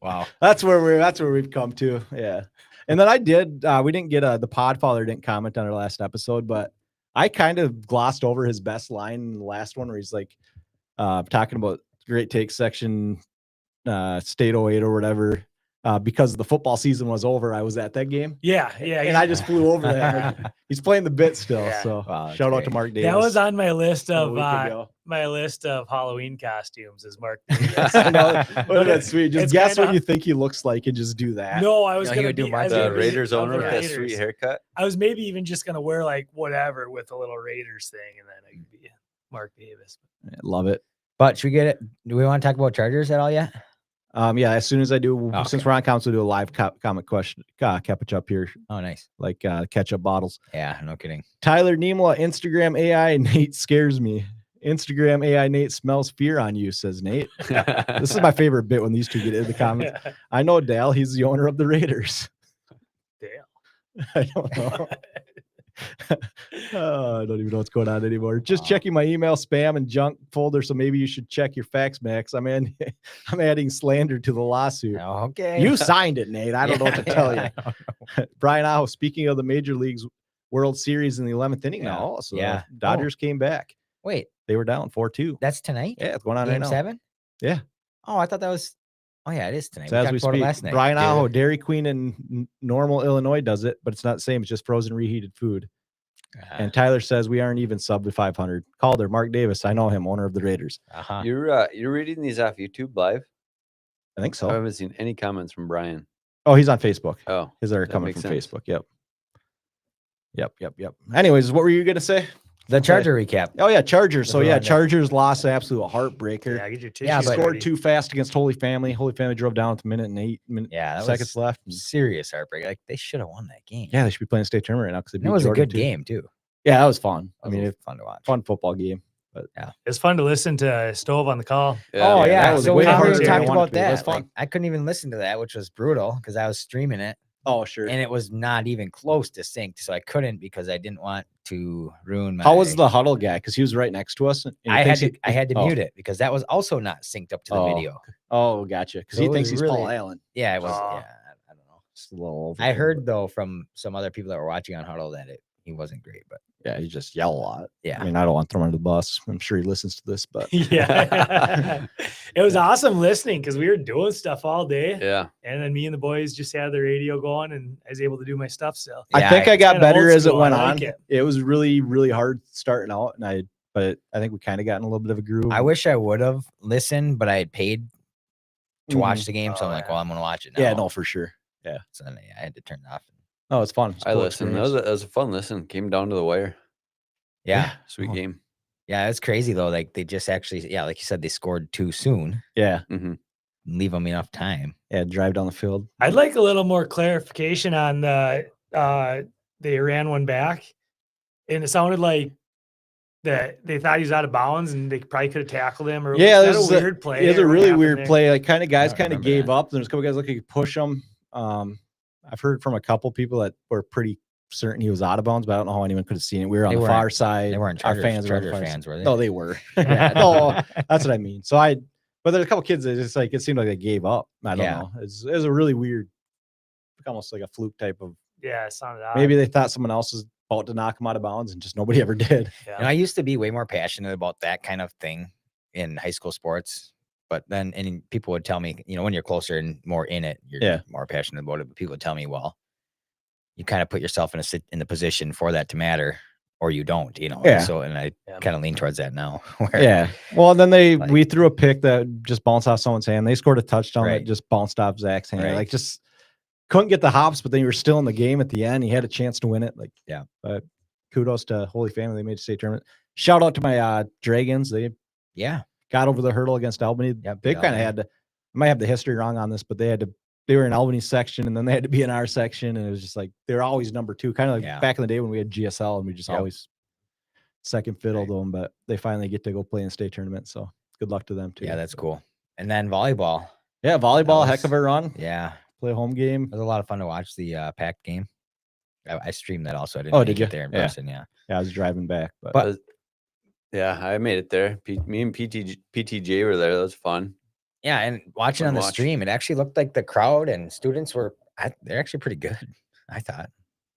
Wow. that's where we've come to. Yeah. And then I did, we didn't get the Podfather didn't comment on our last episode, but I kind of glossed over his best line in the last one where he's like talking about Great Take section, State 08 or whatever. Because the football season was over, I was at that game. Yeah. And I just flew over that. Like, he's playing the bit still. Yeah. So Wow, that's shout out to great. Mark Davis. That was on my list a of week ago. Halloween costumes is Mark Davis. I know. Well, that's sweet. Just It's guess kinda- what you think he looks like and just do that. No, I was No, he gonna would do be Mark I was The gonna be Raiders of owner the with that Raiders. sweet haircut. I was maybe even just gonna wear like whatever with a little Raiders thing, and then I could be Mark Davis. I love it. But should we get it? Do we want to talk about Chargers at all yet? Yeah, as soon as I do, Okay. since we're on comments, we'll do a live comment question, catch up here, Oh, nice. like catch up bottles. Yeah, no kidding. Tyler Niemela, Instagram AI Nate scares me. Instagram AI Nate smells fear on you, says Nate. This is my favorite bit when these two get in the comments. I know Dale, he's the owner of the Raiders. Damn. I don't know. I don't even know what's going on anymore. Just checking my email spam and junk folder, so maybe you should check your fax, Max. I'm adding slander to the lawsuit. Okay. You signed it, Nate. I don't know what to tell you. I don't know. Brian Aho, speaking of the Major League's World Series in the 11th inning Yeah. now. So Yeah. Dodgers came back. Wait, They were down 4-2. that's tonight? Yeah, it's going on right Game now. 7? Yeah. Oh, I thought that was. Oh, yeah, it is tonight. So as we talked about it speak, last night. Brian Dude. Aho, Dairy Queen in normal Illinois does it, but it's not the same. It's just frozen reheated food. And Tyler says we aren't even sub to 500. Calder, Mark Davis. I know him, owner of the Raiders. Uh-huh. You're reading these off YouTube live? I think I so. haven't seen any comments from Brian. Oh, he's on Facebook. Oh, His are that coming makes from sense. Facebook. Yep. Anyways, what were you gonna say? The Charger recap. Oh yeah, Chargers. So That's yeah, what I did. Chargers lost an absolute heartbreaker. Yeah, get your tissue. Yeah, but- Scored too fast against Holy Family. Holy Family drove down with a minute and 8 Yeah, that seconds was left. serious heartbreak. Like they should have won that game. Yeah, they should be playing state tournament right now because That was a good game too. Yeah, that was fun. I That mean, was it's fun to watch. fun football game. It's fun to listen to Stove on the call. Oh yeah, that was so way we never harder even than I talked wanted about to be. It was that. fun. Like, I couldn't even listen to that, which was brutal because I was streaming it Oh, sure. and it was not even close to synced, so I couldn't because I didn't want to ruin my. How was the huddle guy? Because he was right next to us. And he I had thinks to I had to oh. mute it because that was also not synced up to the Oh. video. Oh, gotcha. Because So he it thinks was he's Paul really- Allen. Yeah, it was. Oh. Yeah, I don't know. Just a little over I there, heard but- though from some other people that were watching on huddle that he wasn't great, but Yeah, he just yell a lot. yeah. I mean, I don't want to throw him under the bus. I'm sure he listens to this, but Yeah. It was awesome listening because we were doing stuff all day. Yeah. And then me and the boys just had the radio going and I was able to do my stuff still. I Yeah, think I got kinda better old as it school. I went like on. it. It was really, really hard starting out, but I think we kind of got in a little bit of a groove. I wish I would have listened, but I had paid to watch Mhm. the game, so I'm Oh, like, yeah. well, I'm gonna watch it now. Yeah, no, for sure. So then I had to turn it off. No, it's fun. It's a I cool listened. That experience. was a fun listen. Came down to the wire. Yeah, Sweet Oh. game. yeah, it's crazy though. Like they just actually, yeah, like you said, they scored too soon. Yeah, Mm-hmm. Leave them enough time. yeah. Drive down the field. I'd like a little more clarification on the they ran one back and it sounded like that they thought he was out of bounds and they probably could have tackled him or Yeah, was this that is a weird play. It was or a what really happened weird there? play. Like guys don't kind of remember gave that. up. There's a couple guys looking to push him. I've heard from a couple people that were pretty certain he was out of bounds, but I don't know how anyone could have seen it. We were on They the weren't- far side. They weren't Our Chargers, fans were on the Charger far fans, side. were they? No, they were. Yeah, no, that's what I mean. But there's a couple kids that just like it seemed like they gave up. I don't Yeah. know. It was a really weird, almost like a fluke type of. Yeah, it sounded odd. Maybe they thought someone else was about to knock him out of bounds, and just nobody ever did. Yeah. And I used to be way more passionate about that kind of thing in high school sports. But then, and people would tell me, when you're closer and more in it, you're Yeah. more passionate about it. But people would tell me, well, you kind of put yourself in the position for that to matter, or you don't, Yeah. So, and I Yeah. kind of lean towards that now. where- Yeah. Well, then Like- we threw a pick that just bounced off someone's hand. They scored a touchdown Right. that just bounced off Zach's hand. Right. Like just couldn't get the hops, but then you were still in the game at the end. He had a chance to win it. Like, Yeah. But kudos to Holy Family. They made a state tournament. Shout out to my Dragons. They Yeah. got over the hurdle against Albany. Yep, They beat kind of Albany. had to, I might have the history wrong on this, but they were in Albany's section and then they had to be in our section. And it was just like, they were always number two, kind of like Yeah. back in the day when we had GSL and we just Yep. always second fiddle Right. to them, but they finally get to go play in state tournament. So good luck to them too. Yeah, that's cool. And then volleyball. Yeah. Volleyball, was- heck of a run. Yeah. Play a home game. It was a lot of fun to watch the packed game. I streamed that also. I didn't Oh, make did it you? there in Yeah. person. Yeah. Yeah. I was driving back, but, But- Yeah, I made it there. Me and PTJ were there. That was fun. Yeah. And watching Fun on the watch. stream, it actually looked like the crowd and students they're actually pretty good. I thought.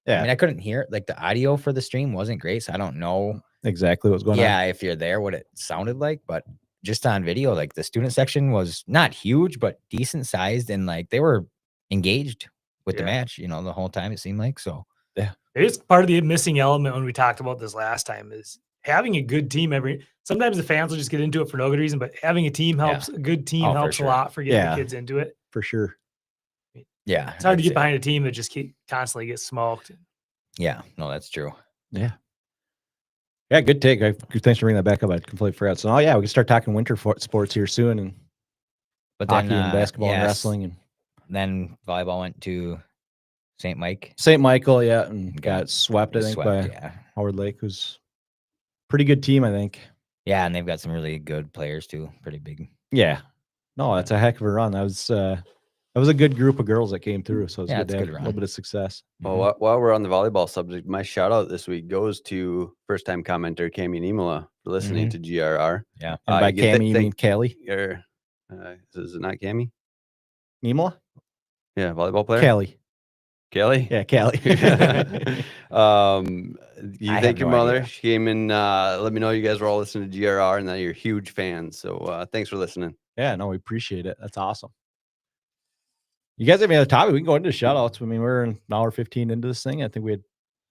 Yeah. I mean, I couldn't hear it. Like the audio for the stream wasn't great. So I don't know. exactly what's going on. Yeah. If you're there, what it sounded like. But just on video, like the student section was not huge, but decent sized. And like they were engaged with the Yeah. match, the whole time it seemed like. So It's part of the missing element when we talked about this last time is having a good team. Sometimes the fans will just get into it for no good reason, but having a team helps. A good team Oh, for helps sure. a lot for getting Yeah. the kids into it. For sure. yeah. It's hard to I'd get say- behind a team that just constantly gets smoked. Yeah. No, that's true. Yeah. Yeah. Good take. Thanks for bringing that back up. I completely forgot. So, yeah, we can start talking winter sports here soon and But hockey then and basketball and yes, wrestling and Then volleyball went to St. Mike. St. Michael. Yeah. And Got got swept, I think, by yeah. Howard Lake, who's pretty good team, I think. Yeah, and they've got some really good players too. Pretty big. Yeah. No, that's a heck of a run. That was a good group of girls that came through. So it's Yeah, good it's to a have good a run. little bit of success. Well, while we're on the volleyball subject, my shout out this week goes to first time commenter Cami Nimola for listening to GRR. Yeah. And by you get Cammy, you mean Callie? Or is it not Cami? Nimola? Yeah, volleyball player. Callie. Kelly. Yeah, Callie. You I thank have your no mother. idea. She came and let me know you guys were all listening to GRR and that you're huge fans. So thanks for listening. Yeah, no, we appreciate it. That's awesome. You guys have any other topic? We can go into shout outs. I mean, we're an hour 15 into this thing. I think we had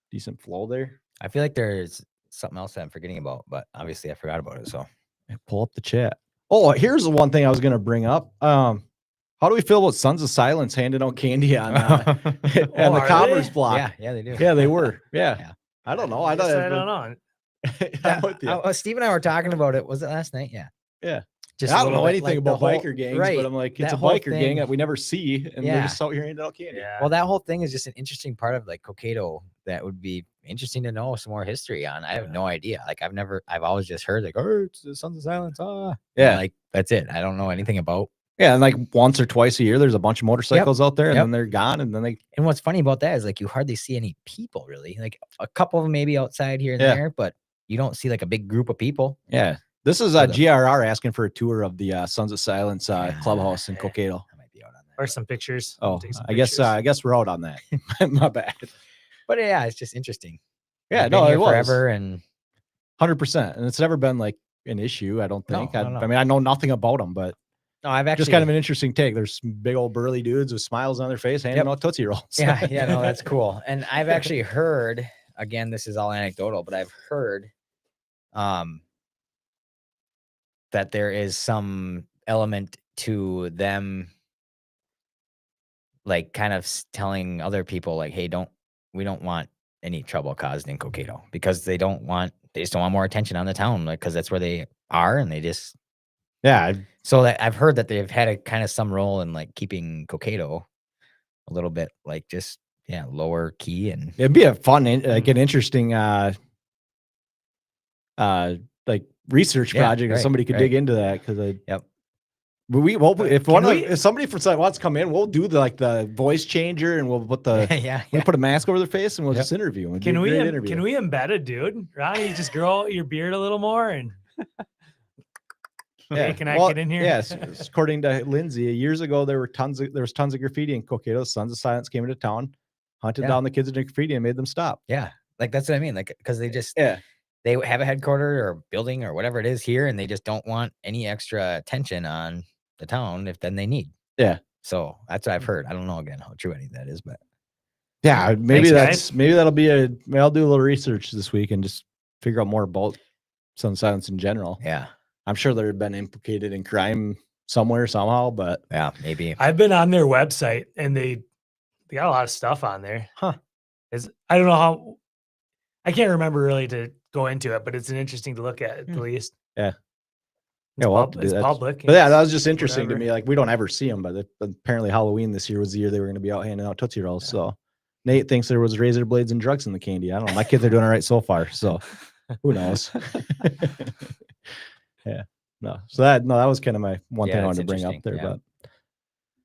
decent flow there. I feel like there's something else that I'm forgetting about, but obviously I forgot about it. So Yeah, pull up the chat. Oh, here's the one thing I was going to bring up. How do we feel about Sons of Silence handing out candy on and the are Commerce they? block? yeah, they do. Yeah, they were. Yeah. Yeah. I don't know. I I don't, don't know. I'm with you. Steve and I were talking about it. Was it last night? Yeah. Yeah. Just I a don't little know bit, anything like, the about whole- biker gangs, right, but I'm like, it's that a whole biker gang thing- that we never see, and they're Yeah. just out here handing out candy. Yeah. Well, that whole thing is just an interesting part of like Cokato that would be interesting to know some more history on. I have no idea. Like I've always just heard like, oh, it's the Sons of Silence. Ah, Yeah. like that's it. I don't know anything about Yeah, and like once or twice a year, there's a bunch of motorcycles out there, and Yep. then they're gone, and then they. And what's funny about that is like you hardly see any people really. Like a couple of them maybe outside here and Yeah. there, but you don't see like a big group of people. Yeah, this is So the- GRR asking for a tour of the Sons of Silence clubhouse in Cokato. I might be out on that. Or some pictures. Oh, Take some I guess pictures. we're out on that. My bad. But yeah, it's just interesting. Yeah, They've been no, here it was forever, and 100%, and it's never been like an issue. I don't No, think. no, I no. mean, I know nothing about them, but no, I've actually just kind of an interesting take. There's some big old burly dudes with smiles on their face handing out Tootsie Rolls. yeah, no, that's cool. And I've actually heard, again, this is all anecdotal, but I've heard that there is some element to them like kind of telling other people like, hey, we don't want any trouble caused in Cokato, because they just don't want more attention on the town, like, because that's where they are, and they just Yeah, so that I've heard that they've had a kind of some role in like keeping Cokato a little bit like just lower key. And it'd be a fun, like an interesting, like research Yeah, project if right, somebody could right. dig into that, because Yep. we hopefully if Can we- if somebody from site wants to come in, we'll do the voice changer, and we'll put the yeah, we'll put a mask over their face, and we'll Yep. just interview them. It'd be Can a we great interview. can we embed a dude? Ronnie, just grow out your beard a little more and hey, can I Well, get in here? Yes, according to Lindsay, years ago there was tons of graffiti in Cokato. Sons of Silence came into town, hunted Yeah. down the kids in graffiti, and made them stop. Yeah, like that's what I mean. Like because they just Yeah, they have a headquarter or building or whatever it is here, and they just don't want any extra attention on the town if then they need. Yeah. So that's what I've heard. I don't know again how true any of that is, but yeah. Maybe Thanks, maybe that'll be I'll do a little research this week and just figure out more about Sons of Silence in general. yeah, I'm sure they've been implicated in crime somewhere, somehow, but maybe. I've been on their website and they got a lot of stuff on there. Huh. I don't know how, I can't remember really to go into it, but it's an interesting to look at the least. Yeah. It's, Yeah, we'll have to do it's that. public. But yeah, it's that was just interesting whatever. to me. Like, we don't ever see them, but apparently Halloween this year was the year they were going to be out handing out Tootsie Rolls. So Nate thinks there was razor blades and drugs in the candy. I don't know. My kids are doing all right so far. So who knows? Yeah. No. So that was kind of my one thing I that's wanted to bring up there. interesting, But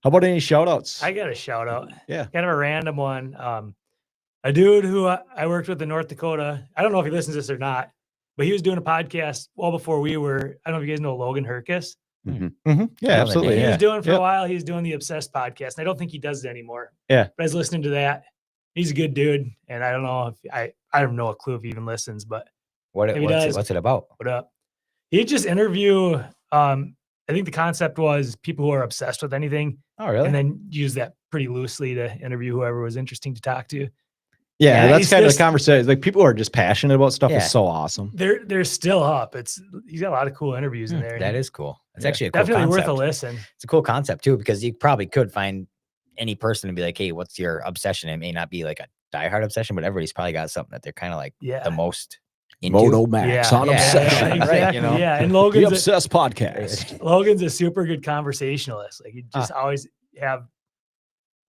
how about any shout outs? I got a shout out. Yeah. Kind of a random one. A dude who I worked with in North Dakota. I don't know if he listens to this or not, but he was doing a podcast well before we were. I don't know if you guys know Logan Herkus. Yeah, absolutely. He Yeah. was doing for Yep. a while. He was doing the Obsessed podcast. And I don't think he does it anymore. Yeah. But I was listening to that. He's a good dude. And I don't know if I have no clue if he even listens, but What's it about? what up? He just interview. I think the concept was people who are obsessed with anything, Oh, really? and then use that pretty loosely to interview whoever was interesting to talk to. Yeah, Yeah, that's he's kind of the just- conversation. Like, people who are just passionate about stuff Yeah. is so awesome. They're still up. He's got a lot of cool interviews in there. That is cool. It's Yeah. actually a cool definitely worth concept. a listen. It's a cool concept too, because you probably could find any person to be like, hey, what's your obsession? It may not be like a diehard obsession, but everybody's probably got something that they're kind of like Yeah. the most into. Moto Max Yeah, on yeah, Obsession. right, exactly. you know? Yeah, and The Logan's Obsessed Podcast. Logan's a super good conversationalist. Like, he just always have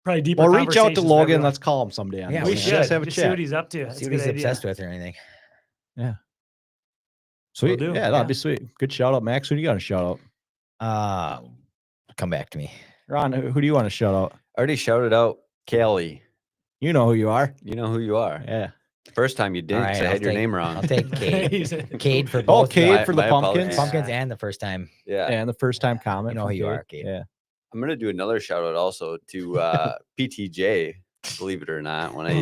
probably deeper. Well, reach out to conversations with Logan. everyone. Let's call him someday. on Yeah, this. We we should Just have a just see what chat. he's up to. That's See a what good he's idea. obsessed with or anything. Sweet. do, Yeah, yeah. that'd be sweet. Good shout out, Max. Who do you got to shout out? Come back to me. Ron, who do you want to shout out? I already shouted out Kelly. You know who you are. You know who you are. Yeah. First time you didn't, All 'cause right, I had your name wrong. I'll take Cade. He's- Cade for Oh, both Cade for the my pumpkins. apologies. pumpkins and the first time. Yeah. And the first time comment. You know from who you Cade. are, Cade. Yeah. I'm gonna do another shout out also to PTJ. Believe it or not, when I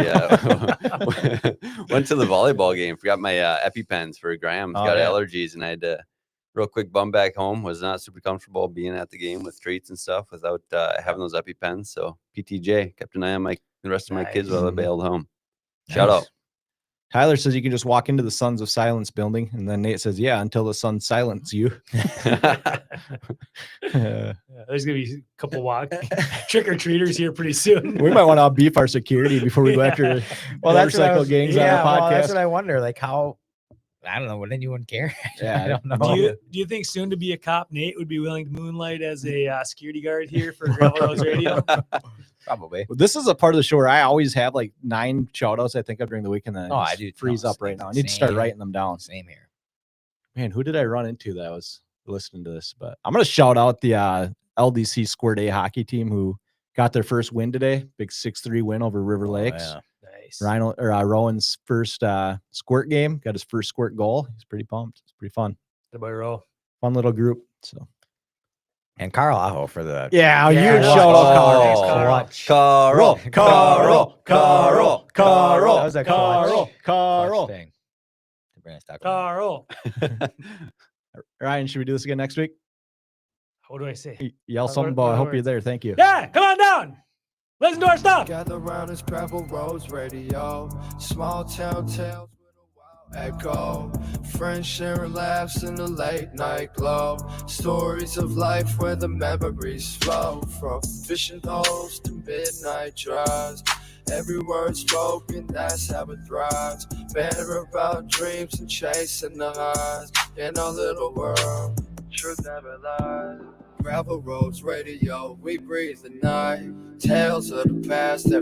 went to the volleyball game, forgot my EpiPens for Graham's Oh, got yeah. allergies, and I had to real quick bum back home. Was not super comfortable being at the game with treats and stuff without having those EpiPens. So PTJ kept an eye on the rest of my kids while I Nice. bailed home. Shout Nice. out. Tyler says you can just walk into the Sons of Silence building, and then Nate says, "Yeah, until the sun silence you." Yeah, there's gonna be a couple trick or treaters here pretty soon. We might want to beef our security before we go after Yeah. Well, that's what I motorcycle was- gangs yeah, on the well, that's podcast. what I wonder. Like how, I don't know, would anyone care? Yeah, I don't know. Do you think soon to be a cop Nate would be willing to moonlight as a security guard here for Gravel Rose Radio? Probably. This is a part of the show where I always have like 9 shout outs, I think, of during the week, and then Oh, I just do. freeze No, up right same- now. I need to start same. writing them down. Same here. Man, who did I run into that was listening to this? But I'm gonna shout out the LDC Squirt A hockey team who got their first win today. Big 6-3 win over River Lakes. Yeah. Nice. Rowan's first squirt game, got his first squirt goal. He's pretty pumped. It's pretty fun. Everybody roll. Fun little group. So And Carl Aho for the yeah, you Yeah, shout out Carl. Carl. That was a Carl. clutch thing. To bring us back on. Carl. Ryan, should we do this again next week? What do I say? Yell What- something what about I hope words? you're there. Thank you. Yeah, come on down. Listen to our stuff. Gather round this Gravel Roads radio. Small town tales with a wild echo. Friends sharing laughs in the late night glow. Stories of life where the memories flow. From fishing holes to midnight drives. Every word spoken, that's how it thrives. Banter about dreams and chasing the highs. In our little world, truth never lies. Gravel Roads radio, we breathe the night. Tales of the past every